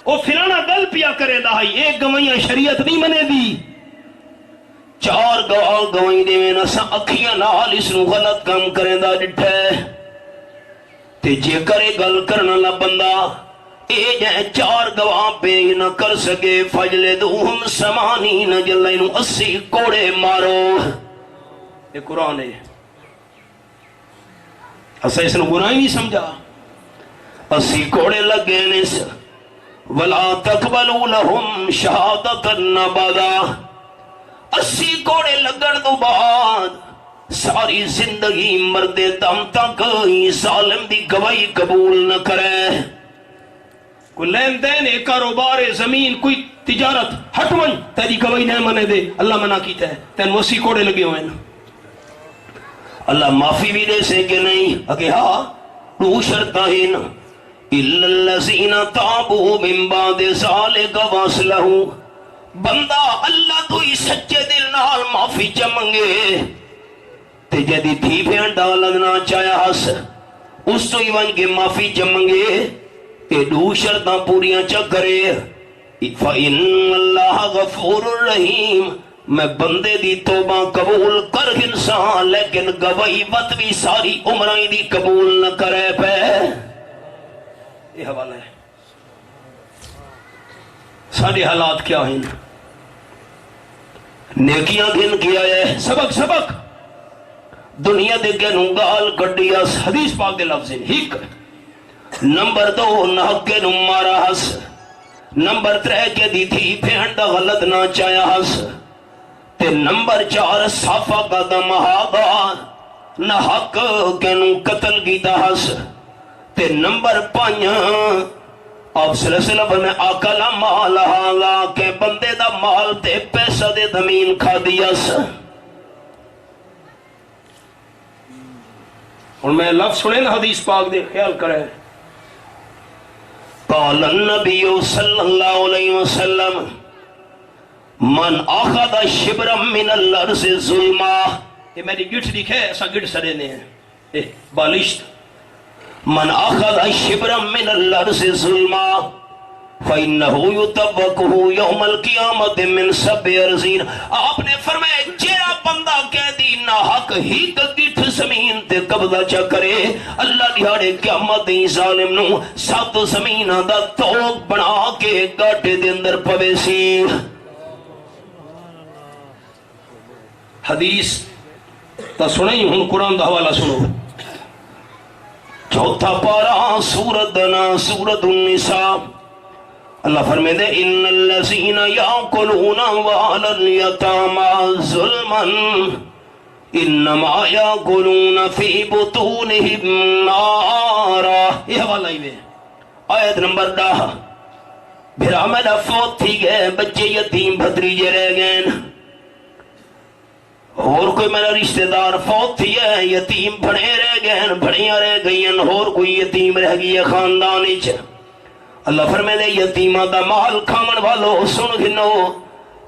او فلانا گل پیا کرے دائی ایک گواہیاں شریعت نہیں منے دی 4 گواہ گواہی دے میں نسا اکھیاں نال اس نو غلط کام کرے دا ڈٹھے تے جے کرے گل کرنا لا بندہ اے جائے 4 گواہ پہ نہ کر سکے فجلدوہم 80 جلدہ انہوں 80 کوڑے مارو یہ قرآن ہے اسا اس نے گناہ ہی نہیں سمجھا 80 کوڑے لگے نیس ولا تقبلوا لهم شهادة ابدا 80 کوڑے لگن تو بعد ساری زندگی مردے دم تک ظالم دی گواہی قبول نہ کرے. کوئی لین دین ہے، کاروبار ہے، زمین، کوئی تجارت، ہٹ من تیری گواہی نہ منے دے، اللہ منع کیتا ہے، تین 80 کوڑے لگے ہوئے ہیں. اللہ معافی بھی دے سے کہ نہیں؟ اگے ہاں دو شرطاں ہیں، الا الذین تابوا من بعد ذلک واصلحوا. بندہ اللہ تو ہی سچے دل نال معافی چ منگے تے جدی تھی بھین ڈالنا چاہیا ہس اس تو ہی ون کے معافی چ منگے اے دو شرطاں پوریاں چ کرے. فإن اللہ غفور الرحیم، میں بندے دی توبہ قبول کر انسان لیکن گواہی وت بھی ساری عمریں دی قبول نہ کرے پہ. یہ حوالہ ہے. سارے حالات کیا ہیں؟ نیکیاں گن کیا ہے، سبق دنیا دے گنوں گال کڈیا حدیث پاک دے لفظ ہک. نمبر 2 نحق کے نوں مارا ہس. نمبر 3 کے دی تھی پھینڈ دا غلط نہ چایا ہس. تے نمبر 4 صافہ کا دم ہاگا نہ حق کے نوں قتل کیتا ہس. تے نمبر 5 آپ صلی اللہ علیہ وسلم نے آکلا مال ہاگا کہ بندے دا مال تے پیسہ دے زمین کھا دیاس. اور میں لفظ سنے نا حدیث پاک دے خیال کرے. قال النبی صلی اللہ علیہ وسلم من اخذ شبرا من الارض ظلما. یہ میری گٹھ دکھے ایسا گٹھ سڑے نے ہیں بالشت. من اخذ شبرا من الارض ظلما فإنه يطبقه يوم القیامت من 7 ارضین. آپ نے فرمایا جیڑا بندہ کہہ دی نہ حق ہی گٹھ زمین تے قبضہ چا کرے اللہ دیہاڑے قیامت دی ظالم نو 7 زمیناں دا توق بنا کے گاٹے دے اندر پوے سی. حدیث تا سنائی ہوں، قرآن دا حوالہ سنو. چوتھا پارا سورت النساء اللہ فرمائے دے ان الذین یاکلون اموال الیتامی ظلما انما یاکلون فی بطونہم نارا. یہ حوالہ ہی میں آیت نمبر 10. بھرا میرا فوت تھی گئے، بچے یتیم بھتریجے رہ گئے، اور کوئی میرا رشتہ دار فوت تھی ہے، یتیم بھڑے رہ گئے، بھڑیاں رہ گئی، اور کوئی یتیم رہ گئی ہے خاندان وچ. اللہ فرمائے دے یتیمہ دا مال کھامن والو سن گھنو،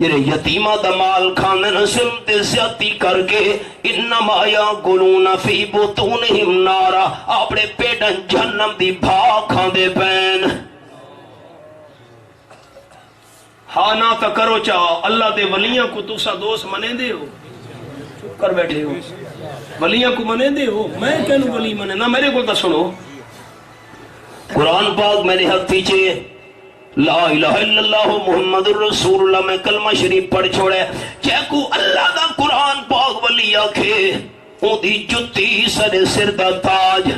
جڑے یتیمہ دا مال کھاندن ظلم تے زیادتی کر کے انما یاکلون فی بطونہم نارا، اپنے پیٹن جہنم دی بھا کھاندے پین. ہاں نہ تا کرو چاہو اللہ دے ولیاں کو تسا دوست منے دے ہو، چپ کر بیٹھے ہو. ولیاں کو منے دے ہو، میں کہنو ولی منے نہ. میرے کو تا سنو قرآن پاک میرے ہاتھ پیچھے لا الہ الا اللہ محمد الرسول اللہ میں کلمہ شریف پڑھ چھوڑے. چاہے کو اللہ دا قرآن پاک ولی آکھے اون دی جتی سر سر دا تاج،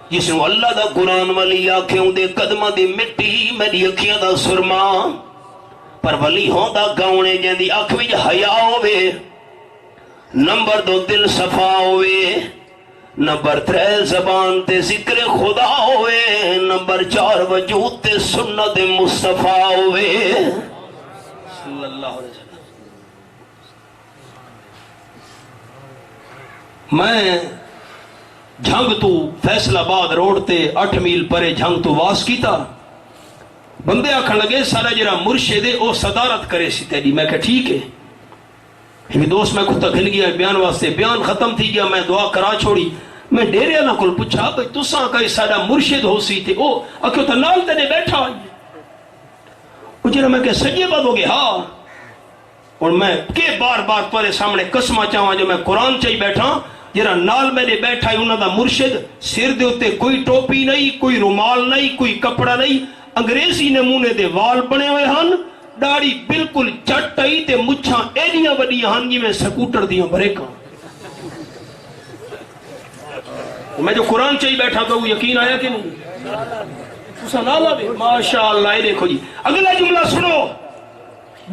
جس نے اللہ دا قرآن ولی آکھے اون دے قدمہ دی مٹی میری اکھیاں دا سرما. پر ولی ہوں دا گاؤنے جن دی اکھ وچ حیا ہوے. نمبر 2 دل صفا ہوئے. نمبر 3 زبان تے ذکر خدا ہوئے. نمبر 4 وجود تے سنت مصطفیٰ ہوئے صلی اللہ علیہ وسلم. میں جھنگ تو فیصل آباد روڈ تے 8 میل پرے جھنگ تو واس کیتا. بندے آکھن لگے سارا جرا مرشد ہے او صدارت کرے سی تیری. میں کہا ٹھیک ہے. ایک دوست میں کتا کھل گیا بیان واسطے، بیان ختم تھی گیا، میں دعا کرا چھوڑی. میں ڈیرے اللہ کو پوچھا بھئی تساں کئی ساڑا مرشد ہو سی تھے او اکھو تا نال تنے بیٹھا ہوئی. وہ جرا میں کہ سجیے بات ہو گیا ہاں. اور میں کہ بار بار تورے سامنے قسمہ چاہاں جو میں قرآن چاہی بیٹھا جرا نال میرے بیٹھا ہے انہوں دا مرشد. سر دے ہوتے کوئی ٹوپی نہیں، کوئی رومال نہیں، کوئی کپڑا نہیں، انگریزی نمونے دے وال بنے ہوئے ہن، داڑھی بالکل چٹ آئی تے مچھاں ایڈیاں وڈیاں ہن جی میں سکوٹر دیاں بریکاں. میں جو قرآن چاہی بیٹھا تو وہ یقین آیا کہ نہیں؟ ماشاءاللہ. یہ دیکھو جی اگلا جملہ سنو.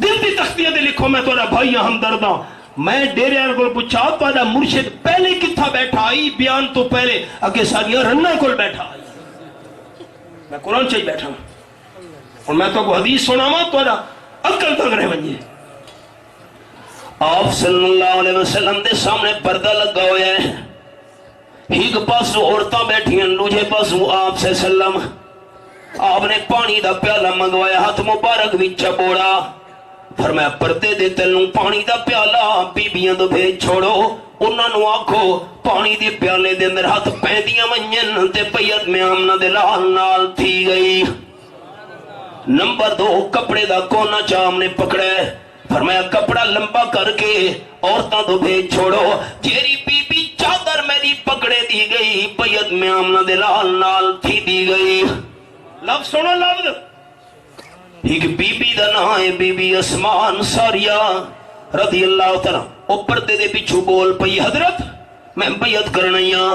دل دی تختیاں دے لکھو میں تھوڑا بھائی ہمدرد ہاں. میں ڈیرے کو پوچھا تھوڑا مرشد پہلے کتھا بیٹھا آئی بیان تو پہلے اگے ساریاں رنہ کول بیٹھا آئی. میں قرآن چاہی بیٹھا ہوں اور میں تو کو حدیث سنا ہوں تھوڑا عقل تک رہ بنجے. آپ صلی اللہ علیہ وسلم دے سامنے پردہ لگا ہویا ہے. ایک پاس عورتاں بیٹھی ہیں دوجے پاس آپ سے سلم. آپ نے پانی دا پیالہ منگوایا ہاتھ مبارک بھی چبوڑا. فرمایا پردے دے تلوں پانی دا پیالہ بیبیاں دو بھیج چھوڑو. انہاں نو آکھو پانی دے پیالے دے اندر ہاتھ پیندیاں ونجن تے پیت میں آمنہ دے لال نال تھی گئی. نمبر 2 کپڑے دا کونا چام نے پکڑے. فرمایا کپڑا لمبا کر کے عورتاں تو بھیج چھوڑو. جیری بی بی چادر میری پکڑے دی گئی بیت میں آمنہ دے لال نال تھی دی گئی. لفظ سنو لفظ. ایک بی بی دا نام ہے بی بی اسمان ساریہ رضی اللہ تعالیٰ. او پردے دے پیچھو بول پئی حضرت میں بیعت کرنیاں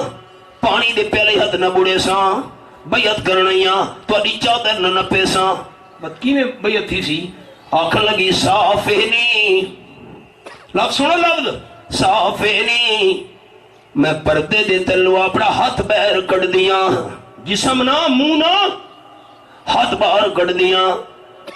پانی دے پیالے ہاتھ نہ بڑے ساں بیعت کرنیاں تواڈی چادر نہ نپے ساں. بات کی میں بیعت تھی سی آکھن لگی صافینی. لفظ سنو لفظ صافینی. میں پردے دے تلو اپنا ہاتھ بیر کڑ دیاں جسم نہ منہ نہ ہاتھ باہر کڑ دیاں.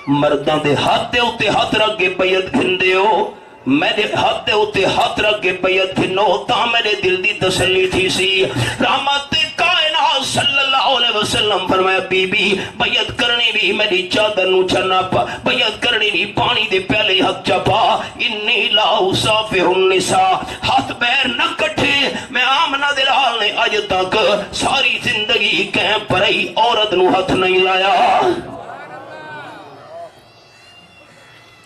مرداں دے ہاتھ دے اتے ہاتھ رکھ کے بیعت گھندے ہو میرے ہاتھ دے اتے ہاتھ رکھ کے بیعت گھنو تا میرے دل دی تسلی تھی سی. رحمت کائنات صلی اللہ علیہ وسلم فرمایا بی بی بیعت کرنی بھی میری چادر نو چھنا پا بیعت کرنی بھی پانی دے پہلے حق چپا. انی لا اصافح النساء ہاتھ بیر نہ کٹھے میں آمنہ دے لال نے اج تک ساری زندگی کہیں پرئی عورت نو ہاتھ نہیں لایا.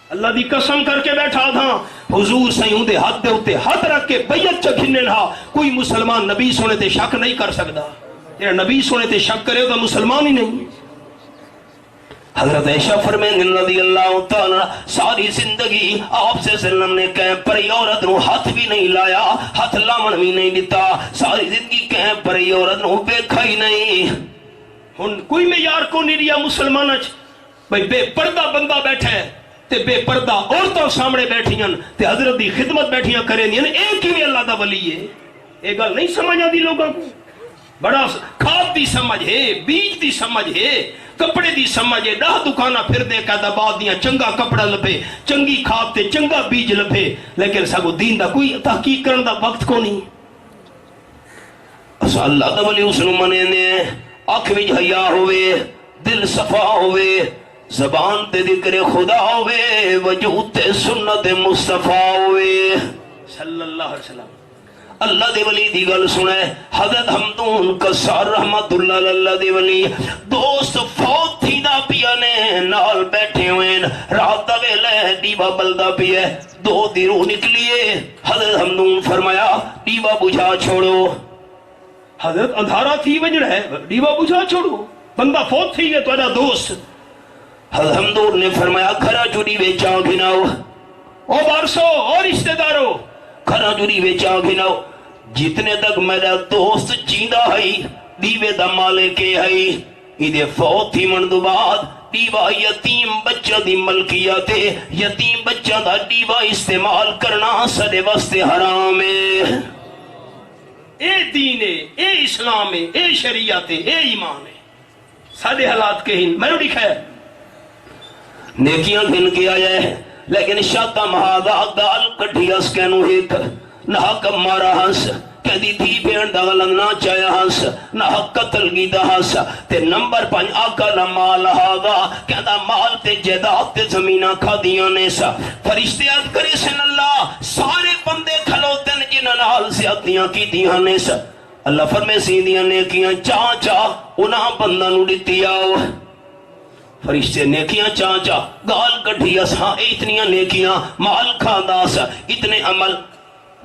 اللہ دی قسم کر کے بیٹھا تھا حضور سیوں دے ہاتھ دے ہوتے ہاتھ رکھ کے بیعت چکھنے نہ. کوئی مسلمان نبی سونے تے شک نہیں کر سکتا. تیرا نبی سونے تے شک کرے تو مسلمان ہی نہیں. حضرت عائشہ فرمائیں رضی اللہ تعالیٰ ساری زندگی آپ سے سلم نے کہیں پری عورت نو ہاتھ بھی نہیں لایا ہاتھ لامن بھی نہیں دیتا. ساری زندگی کہیں پری عورت نو بیکھا ہی نہیں. ہن کوئی میں یار کو نہیں دیا مسلمان بھئی بے پردہ بندہ بیٹھا ہے تے بے پردہ عورتوں سامنے بیٹھیاں تے حضرت دی خدمت بیٹھیاں کریں دیاں ایک ہی اللہ دا ولی ہے. ایک گل نہیں سمجھ آتی لوگوں کو. بڑا کھاد دی سمجھ ہے بیج دی سمجھ ہے کپڑے دی سمجھ ہے. 10 دکانہ پھر دے کہتا بعد دیاں چنگا کپڑا لبے چنگی کھاد تے چنگا بیج لبے لیکن سگو دین دا کوئی تحقیق کرن دا وقت کو نہیں. اسا اللہ دا ولی اس نو منے نے اکھ وچ حیا ہوئے دل صفا ہوئے زبان تے ذکر خدا ہوئے وجود تے سنت مصطفیٰ ہوئے صلی اللہ علیہ وسلم. اللہ دے ولی دی گل سنے. حضرت حمدون قصار رحمت اللہ اللہ دے ولی دوست فوت تھی دا پیا نے نال بیٹھے ہوئے رات دا ویلے دیوا بلدا پیا 2 دی روح نکلیے. حضرت حمدون فرمایا دیوا بجھا چھوڑو. حضرت اندھارا تھی وجڑ ہے دیوا بجھا چھوڑو بندہ فوت تھی ہے تو دوست. حضرت حمدون نے فرمایا کھرا جوڑی ویچا گھناؤ او بارسو اور رشتہ دارو کھرا جوڑی ویچا گھناؤ. جتنے تک میرا دوست جیندہ ہے دیوے دا مالک ہے ایدے فوت ہی من دو بعد دیوا یتیم بچہ دی ملکیت ہے. یتیم بچہ دا دیوا استعمال کرنا سدے واسطے حرام ہے. اے دین ہے اے اسلام ہے اے شریعت ہے اے ایمان ہے. سادے حالات کے ہن میں لکھا ہے نیکیاں گھن کے آیا ہے لیکن شاتا مہادا گال کٹھی اس کہنو ایک نہ حق مارا ہنس کہہ دی تھی بین دا غلط نہ چایا ہنس نہ حق قتل کی دا ہنس تے نمبر 5 آکل مال ہاگا کہہ دا مال تے جیدات تے زمینہ کھا دیا نیسا. فرشتے عرض کرے سن اللہ سارے بندے کھلوتے جنہ نال زیادتیاں کی دیا نیسا. اللہ فرمے سیدیاں نیکیاں چاہ چاہ انہاں بندہ نو دیتی آؤ. فرشتے نیکیاں چانچا گال کٹھی اس ہاں اتنیاں نیکیاں مال کھانداس اتنے عمل.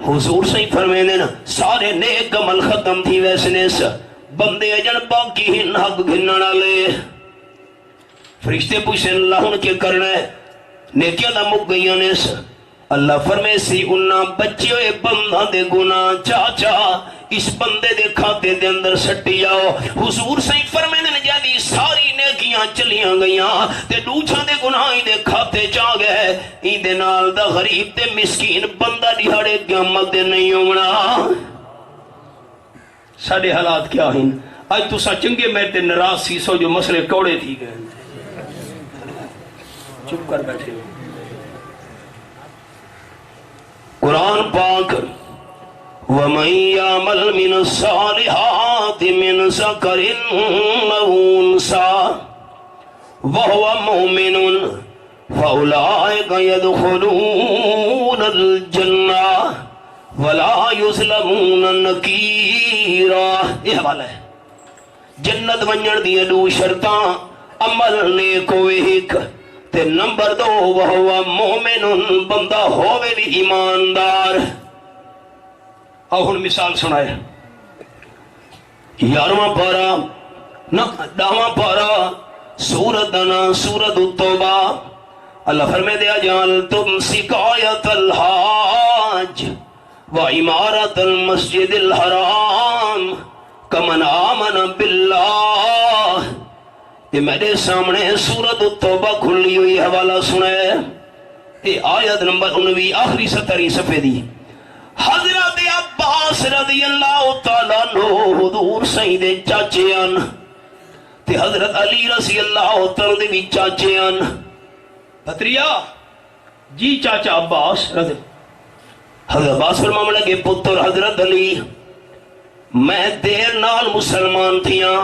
حضور سے فرمائے دینا سارے نیک عمل ختم تھی ویسنے سے بندے اجن باقی ہی حق گھننا لے. فرشتے پوچھیں اللہ ان کے کرنے نیکیاں دا مک گئیاں نیس. اللہ فرمائے سی انہاں بچے ہوئے بندہ دے گناہ چاچا اس بندے دے کھاتے دے اندر سٹی آؤ. حضور سے فرمائے دینا جادی ساری نیکیاں چلیاں گئیاں تے دوچھاں دے گناہ دے کھاتے چاہ گئے این دے نال دا غریب تے مسکین بندہ دیہاڑے قیامت دے نہیں ہونا. ساڑے حالات کیا ہیں آج تو سا چنگے میں تے نراز سی سو جو مسئلے کوڑے تھی گئے چپ کر بیٹھے. قرآن پاک وَمَنْ يَعْمَلْ مِنَ الصَّالِحَاتِ مِنْ ذَكَرٍ أَوْ أُنْثَىٰ وَهُوَ مُؤْمِنٌ فَأُولَٰئِكَ يَدْخُلُونَ الْجَنَّةَ وَلَا يُظْلَمُونَ نَقِيرًا. یہ حوالہ ہے. جنت ونجن دی دو شرطاں عمل نیک ہوئے ایک تے نمبر 2 وَهُوَ مُؤْمِنٌ بندہ ہوئے بھی ایماندار. اور ہن مثال سنائے 11واں پارا نہ 10واں پارا سورت دنا سورت التوبہ. اللہ فرمائے دیا جعلتم سقایت الحاج وعمارت المسجد الحرام کمن آمن باللہ. یہ میرے سامنے سورت التوبہ کھلی ہوئی حوالہ سنائے. یہ آیت نمبر 19 آخری 70 صفحے دی. حضرت عباس رضی اللہ تعالیٰ عنہ حضور سید چاچے ان تے حضرت علی رضی اللہ تعالیٰ دے بھی چاچے ان. بطریا جی چاچا عباس رضی حضرت عباس فرمانے لگے پتر حضرت علی میں دیر نال مسلمان تھیاں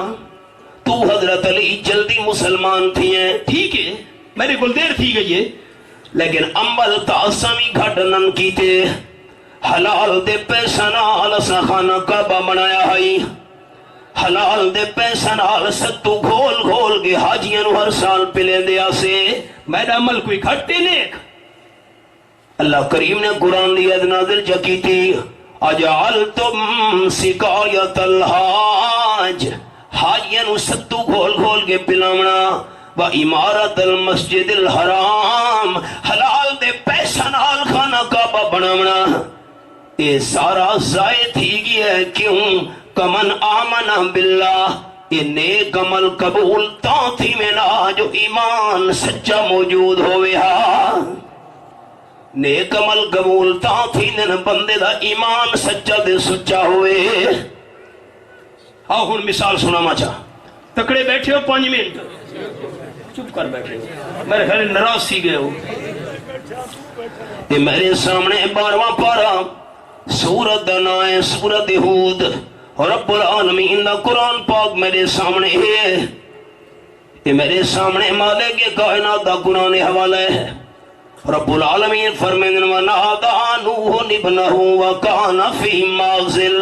تو حضرت علی جلدی مسلمان تھیاں. ٹھیک ہے میرے کل دیر تھی گئی ہے لیکن عمل تاسمی گھٹنن کیتے حلال دے پیسہ نال اسا خانہ کعبہ بنایا ہے. حلال دے پیسہ نال ستو گھول گھول کے حاجیاں نو ہر سال پلے دیا سے میرا عمل کوئی گھٹے نیک. اللہ کریم نے قرآن دی عید نازل جکی تھی اجعلتم سقایت الحاج حاجیاں نو ستو گھول گھول کے پلاونا و عمارت المسجد الحرام حلال دے پیسہ نال خانہ کعبہ بناونا یہ سارا ضائع تھی گیا ہے. کیوں کمن آمن باللہ یہ نیک عمل قبول تا تھی میں نا جو ایمان سچا موجود ہوئے ہا. نیک عمل قبول تا تھی میں بندے دا ایمان سچا دے سچا ہوئے. ہن مثال سنا ماچا تکڑے بیٹھے ہو 5 منٹ چپ کر بیٹھے ہو میرے خیال ناراض سی گئے ہو. یہ میرے سامنے 12واں پارا سورت دنائے سورت ہود رب العالمین دا قرآن پاک میرے سامنے ہے. یہ میرے سامنے مالک کائنات دا قرآن حوالہ ہے. رب العالمین فرمائیں وَنَادَىٰ نُوحٌ ابْنَهُ وَكَانَ فِي مَعْزِلٍ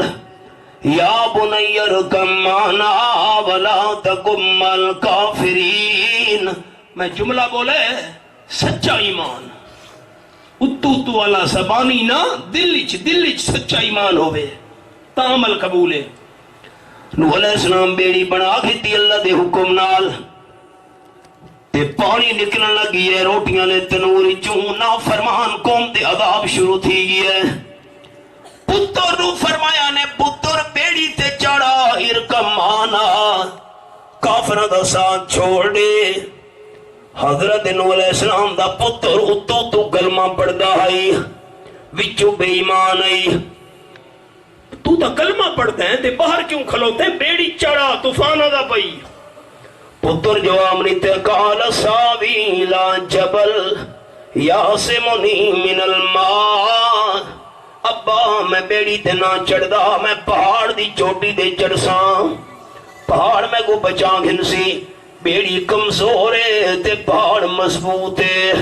يَا بُنَيَّ ارْكَب مَّعَنَا وَلَا تَكُن مَّعَ الْكَافِرِينَ. میں جملہ بولے سچا ایمان اتو والا زبانی نہ دل سچا ایمان ہوئے تا عمل قبول ہے. نوح علیہ السلام بیڑی بنا کھتی اللہ دے حکم نال تے پانی نکلن لگی ہے روٹیاں لے تنوری چون نا فرمان قوم تے عذاب شروع تھی گئی ہے. پتر نو فرمایا نے پتر بیڑی تے چڑھا ارکم مانا کافرہ دا ساتھ چھوڑ دے. حضرت نوح علیہ السلام دا پتر اتو تو کلمہ پڑھدا ہے وچو بے ایمان ہے. تو تا کلمہ پڑھتے ہیں تے باہر کیوں کھلوتے ہیں بیڑی چڑھا طوفان دا پئی. پتر جواب نیتے قال ساوی لا جبل یاسمنی من الماء. ابا میں بیڑی تے نہ چڑھدا میں پہاڑ دی چوٹی دے چڑھساں پہاڑ میں کو بچا گھنسی. بیڑی کمزور ہے تے پہاڑ مضبوط ہے.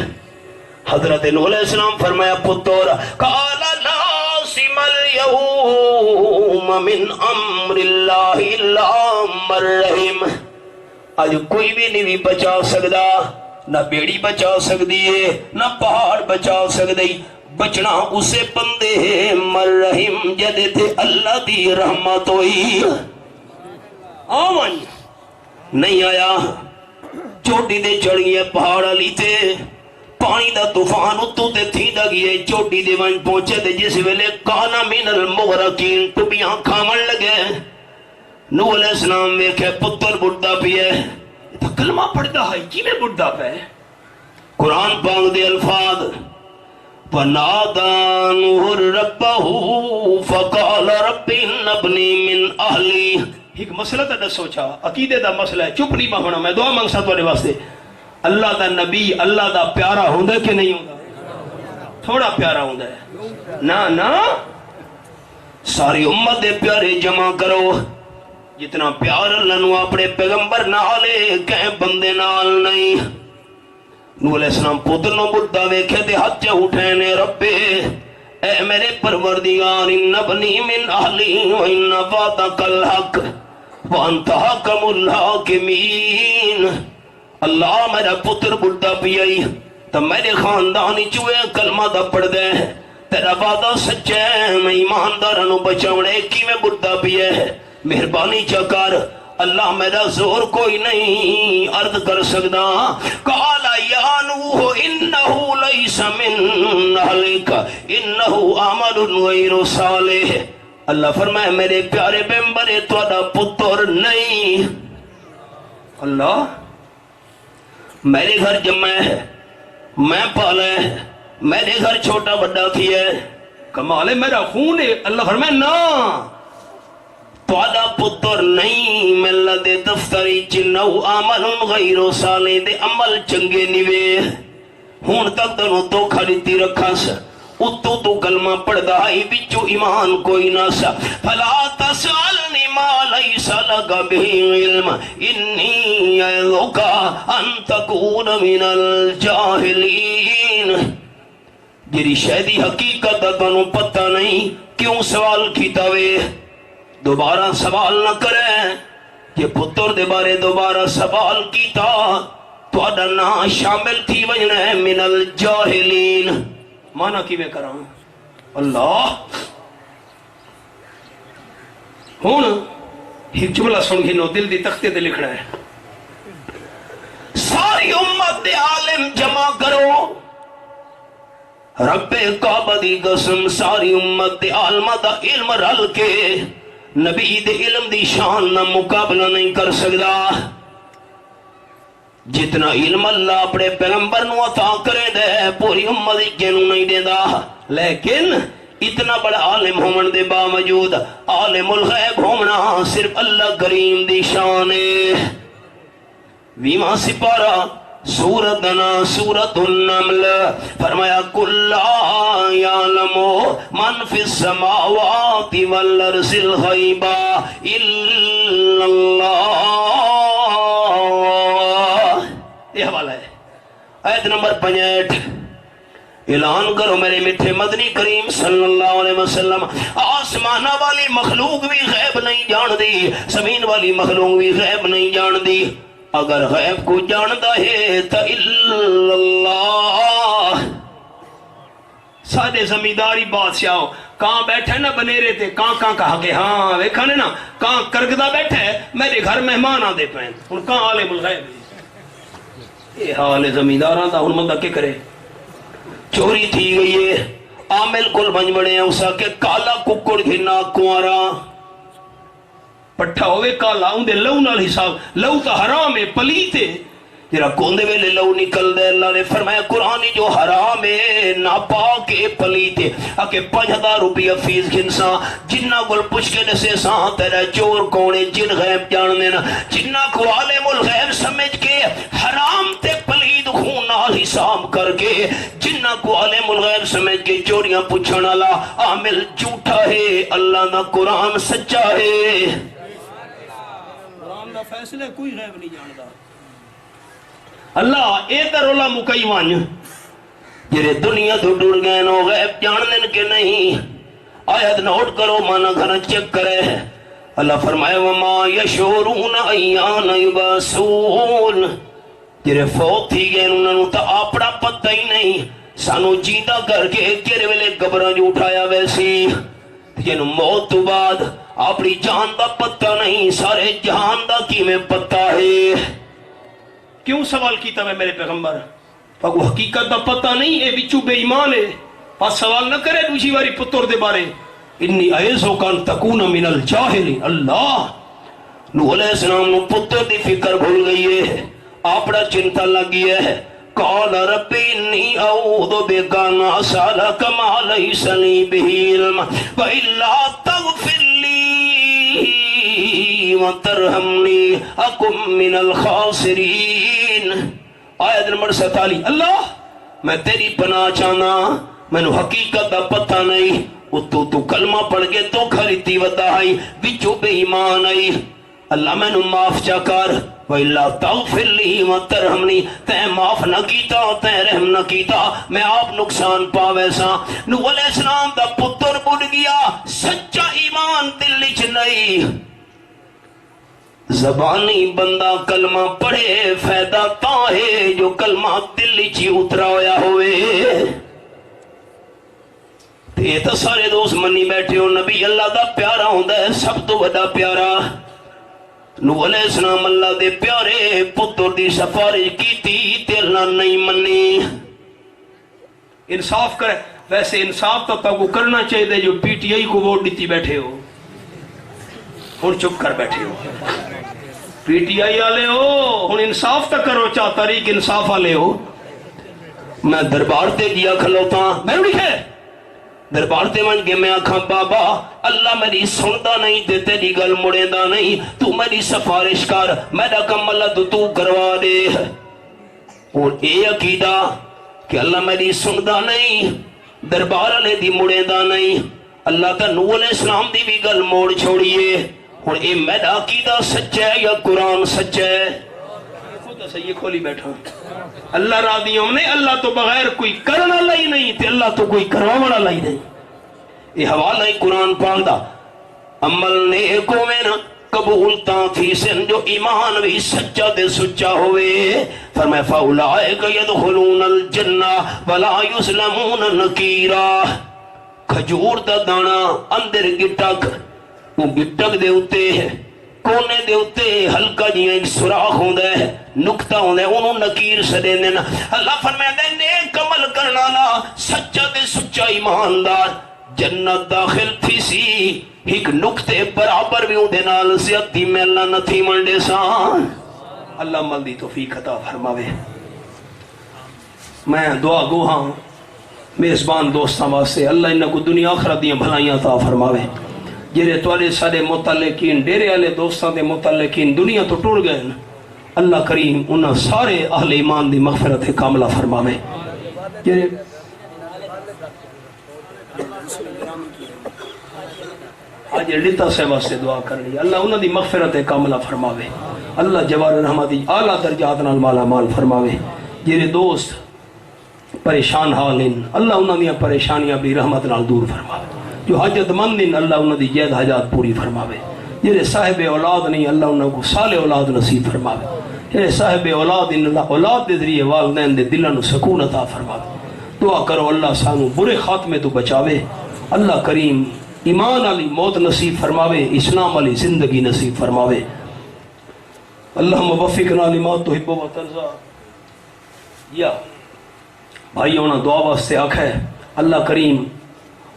حضرت نوح علیہ السلام فرمایا پتر قال لا عاصم اليوم من امر اللہ الا من رحم. آج کوئی بھی نہیں بچا سکدا نہ بیڑی بچا سکدی ہے نہ پہاڑ بچا سکدی. بچنا اسے بندے ہے من رحم جدے تے اللہ دی رحمت ہوئی. آوان نہیں آیا چوٹی دے چڑھ گئے پہاڑ علی تے پانی دا طوفان اتو تے تھی دا گئے چوٹی دے ون پہنچے تے جس ویلے کانا من المغرقین ٹبیاں کھامن لگے. نوح علیہ السلام ویکھے پتر بڑھتا پیے تو کلمہ پڑھتا ہے کی میں بڑھتا پہ قرآن پاک دے الفاظ فَنَادَى نُوحٌ رَبَّهُ فَقَالَ رَبِّ إِنَّ ابْنِي مِنْ أَهْلِي ایک مسئلہ تا سوچا عقیدے دا مسئلہ ہے چپ نہیں ہونا میں دعا منگ ساتھ والے واسطے اللہ دا نبی اللہ دا پیارا ہوندہ کہ نہیں ہوندہ تھوڑا پیارا ہوندہ ہے نا ساری امت دے پیارے جمع کرو جتنا پیار اللہ نو اپنے پیغمبر نالے کہیں بندے نال نہیں نو علیہ السلام پتر نو بڑھتا ویکھے تے ہاتھ اٹھے نے ربے اے میرے پروردگار ان ابنی من اہلی و ان وعدک الحق وانت حکم الحاکمین اللہ میرا پتر بڑھتا پیائی تو میرے خاندانی چوئے کلمہ دا پڑھ دے تیرا وعدہ سچے میں ایماندارنو بچاونے کی میں بڑھتا پیے مہربانی چکر اللہ میرا زور کوئی نہیں عرض کر سکتا قال یا نوح انہو لیس من اہلک انہو عمل غیر صالح اللہ فرمائے میرے پیارے پیغمبر تھوڑا پتر نہیں اللہ میرے گھر جمع ہے میں پالا ہے میرے گھر چھوٹا بڑا کیا ہے کمال ہے میرا خون ہے اللہ فرمائے نا توادا پتر نہیں ملہ دے دفتری چنہو عمل غیر صالح دے عمل چنگے نیوے ہون تک دنوں تو کھڑیتی رکھا سا اتو تو کلمہ پڑھ دائی بچو ایمان کوئی نہ سا فلا تسألنی ما لیس لگا بھی علم انی ایذکا ان تکون من الجاہلین جری شہدی حقیقت دنوں پتہ نہیں کیوں سوال کیتا وے دوبارہ سوال نہ کریں یہ پتر دے بارے دوبارہ سوال کیتا تو اڈا نا شامل تھی وجنہ من الجاہلین مانا کی میں کراں اللہ ہون ایک جملہ سن گھنو دل دی تختے دے لکھنا ہے ساری امت دے عالم جمع کرو رب کعبہ دی قسم ساری امت دے عالمہ دا علم رل کے نبی دے علم دی شان نہ مقابلہ نہیں کر سکتا جتنا علم اللہ اپنے پیغمبر نو عطا کرے دے پوری امت جنو نہیں دے دا لیکن اتنا بڑا عالم ہومن دے باوجود عالم الغیب ہومنا صرف اللہ کریم دی شان ہے ویمہ سپارہ سورتنا سورت النمل فرمایا کل یعلمو من فی السماوات والارض الغیبہ الا اللہ یہ حوالہ ہے آیت نمبر 65 اعلان کرو میرے میٹھے مدنی کریم صلی اللہ علیہ وسلم آسمانہ والی مخلوق بھی غیب نہیں جان دی زمین والی مخلوق بھی غیب نہیں جان دی اگر غیب کو جاندہ ہے تا اللہ سادے زمینداری بادشاہ کہاں بیٹھے نا بنیرے تے کہاں کہا کہ ہاں ویکھانے نا کہاں کرگدہ بیٹھے میرے گھر مہمان آ دے پہن ان کہاں عالم الغیب ہے یہ حال زمینداران دا ان مندہ کے کرے چوری تھی گئی ہے عامل کل بنج بڑے ہیں اسا کہ کالا ککڑ گھنا کوارا پٹھا ہوئے کالا ان دے لو نال حساب لو تا حرام ہے پلیت ہے جرا کوندے ویلے لو نکل دے اللہ نے فرمایا قرآنی جو حرام ہے ناپاک ہے پلیت ہے اکے 5000 روپیہ فیس گھنسا جنہ گل پوچھ کے نسے ساں تیرا چور کونے جن غیب جان دینا جنہ کو عالم الغیب سمجھ کے حرام تے پلیت خون نال حساب کر کے جنہ کو عالم الغیب سمجھ کے چوریاں پوچھنا اللہ عامل جھوٹا ہے اللہ نہ قرآن سچا ہے قرآن نہ فیصلے کوئی غیب نہیں جاندا اللہ اے رولا مکئی وانج جرے دنیا تو ڈر گئے نو غیب جاننے کے نہیں آیت نوٹ کرو مانا گھر چیک کرے اللہ فرمائے وما یشورون ایان یباسون جرے فوت تھی گئے انہوں تا اپنا پتہ ہی نہیں سانو جیدہ کر کے کیرے ویلے گبرہ جو اٹھایا ویسی جنہوں موت تو بعد اپنی جان دا پتہ نہیں سارے جہان دا کی میں پتہ ہے کیوں سوال کیتا ہے میرے پیغمبر وہ حقیقت دا پتہ نہیں اے بچو بے ایمان ہے پاس سوال نہ کرے دوسری واری پتر دے بارے انی ایزو کان تکون من الجاہلین اللہ نوح علیہ السلام نو پتر دی فکر بھول گئی ہے، اپنا چنتا لگی ہے. قال رب انی اعوذ بک ان اسالک ما لیس لی بہ علم والا تغفر لی وترحمنی اکن من الخاسرین. آیت نمبر 47. اللہ میں تیری پناہ چاہنا، مینو حقیقت دا پتہ نہیں، تو کلمہ پڑھ کے تو خریتی ودا آئی بچو بے ایمان آئی. اللہ مینو معاف چا کر، وَإِلَّا تَغْفِرْ لِي وَتَرْحَمْنِي، تے معاف نہ کیتا تے رحم نہ کیتا میں آپ نقصان پاوے سا. نوح علیہ السلام دا پتر بن گیا، سچا ایمان دل وچ نہیں. زبانی بندہ کلمہ پڑھے فائدہ تا ہے جو کلمہ دل وچ اترا ہویا ہوئے. یہ تو سارے دوست منی بیٹھے ہو، نبی اللہ دا پیارا ہوندا ہے سب تو بڑا پیارا. نوح علیہ السلام اللہ دے پیارے پتر دی سفارش کیتی تے اللہ نہیں منی. انصاف کرے، ویسے انصاف تو کو کرنا چاہیے جو پی ٹی آئی کو ووٹ دیتی بیٹھے ہو، ہن چپ کر بیٹھے ہو. پی ٹی آئی والے ہو ہن انصاف تو کرو، چاہ تاریخ انصاف والے ہو. میں دربار تے گیا کھلوتا، میں لکھے دربار تے من کے میں آکھاں بابا اللہ میری سندا نہیں تے تیری گل مڑے دا نہیں، تو میری سفارش کر میرا کم اللہ تو کروا دے. اور اے عقیدہ کہ اللہ میری سندا نہیں، دربار والے دی مڑے دا نہیں، اللہ تا نوح علیہ السلام دی بھی گل موڑ چھوڑیے. اور اے میرا عقیدہ سچا ہے یا قرآن سچا ہے؟ یہ کھولی بیٹھا اللہ راضی ہوں نہیں، اللہ تو بغیر کوئی کرنا لائی نہیں تے اللہ تو کوئی کروانا لائی نہیں. یہ حوالہ قرآن پاک دا عمل نیکو میں نہ قبولتا تھی سن جو ایمان بھی سچا دے سچا ہوئے. فرمائے فَأُولَئِكَ يَدْخُلُونَ الْجَنَّةَ وَلَا يُظْلَمُونَ نَقِيرًا. کھجور دا دانا اندر گٹک، وہ گٹک دے اتے کونے دے اتے ہلکا جی ایک سراخ ہوندہ ہے، نکتہ ہوندہ ہے، انہوں نکیر سدے دینا. اللہ فرمائے دے نیک عمل کرنا لا سچا دے سچا ایماندار جنت داخل تھی سی. ایک نکتے برابر بھی ہوندے نال زیادتی میں اللہ نہ تھی منڈے سان. اللہ ملدی توفیق عطا فرماوے. میں دعا گو ہاں میزبان دوستاں واسطے اللہ انہاں کو دنیا آخرت دیاں بھلائیاں عطا فرماوے. جیرے توالے سارے متعلقین ڈیرے والے دوستاں دے متعلقین دنیا تو ٹوڑ گئے نا، اللہ کریم انہاں سارے اہل ایمان دی مغفرت کاملہ فرماوے. جیرے آج لیتا سے واسطے دعا کر لی، اللہ انہاں دی مغفرت کاملہ فرماوے. اللہ جوار رحمت دی اعلیٰ درجات نال مالا مال فرماوے. جیرے دوست پریشان حال ہیں اللہ انہاں دی پریشانیاں بھی رحمت نال دور فرماوے. جو حاجت مند ہیں اللہ انہوں دی جید حاجات پوری فرماوے. جنہیں صاحب اولاد نہیں اللہ انہوں کو صالح اولاد نصیب فرماوے. جنہیں صاحب اولاد ہیں اللہ اولاد دے ذریعے والدین دے دلوں سکون عطا فرماوے. دعا کرو اللہ سانو برے خاتمے تو بچاوے. اللہ کریم ایمان علی موت نصیب فرماوے، اسلام علی زندگی نصیب فرماوے. اللہم وفقنا لما تحب و ترضا. یا بھائی ہونا دعا واسطے آکھ ہے اللہ کریم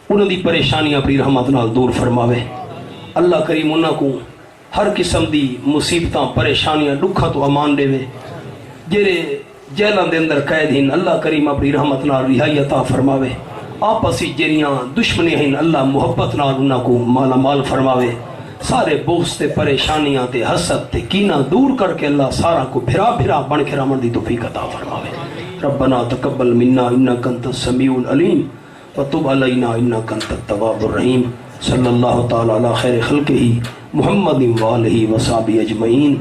انہوں دی پریشانیاں اپنی رحمت نال دور فرماوے. اللہ کریم انہوں کو ہر قسم دی مصیبتاں پریشانیاں دکھاں تو امان دے وے. جیرے جیلان دے اندر قید ہیں اللہ کریم اپنی رحمت نال رہائی عطا فرماوے. آپسی جریاں دشمنی ہیں اللہ محبت نال انہوں کو مالا مال فرماوے. سارے بغض تے پریشانیاں تے حسد تے کینہ دور کر کے اللہ سارا کو بھرا بھرا بن کے رحمت دی توفیق عطا فرماوے. ربنا تقبل منا انک انت السمیع العلیم وتب علینا انک انت التواب الرحیم. صلی اللہ تعالی علی خیر خلقہ محمد و آلہ و صحبہ اجمعین.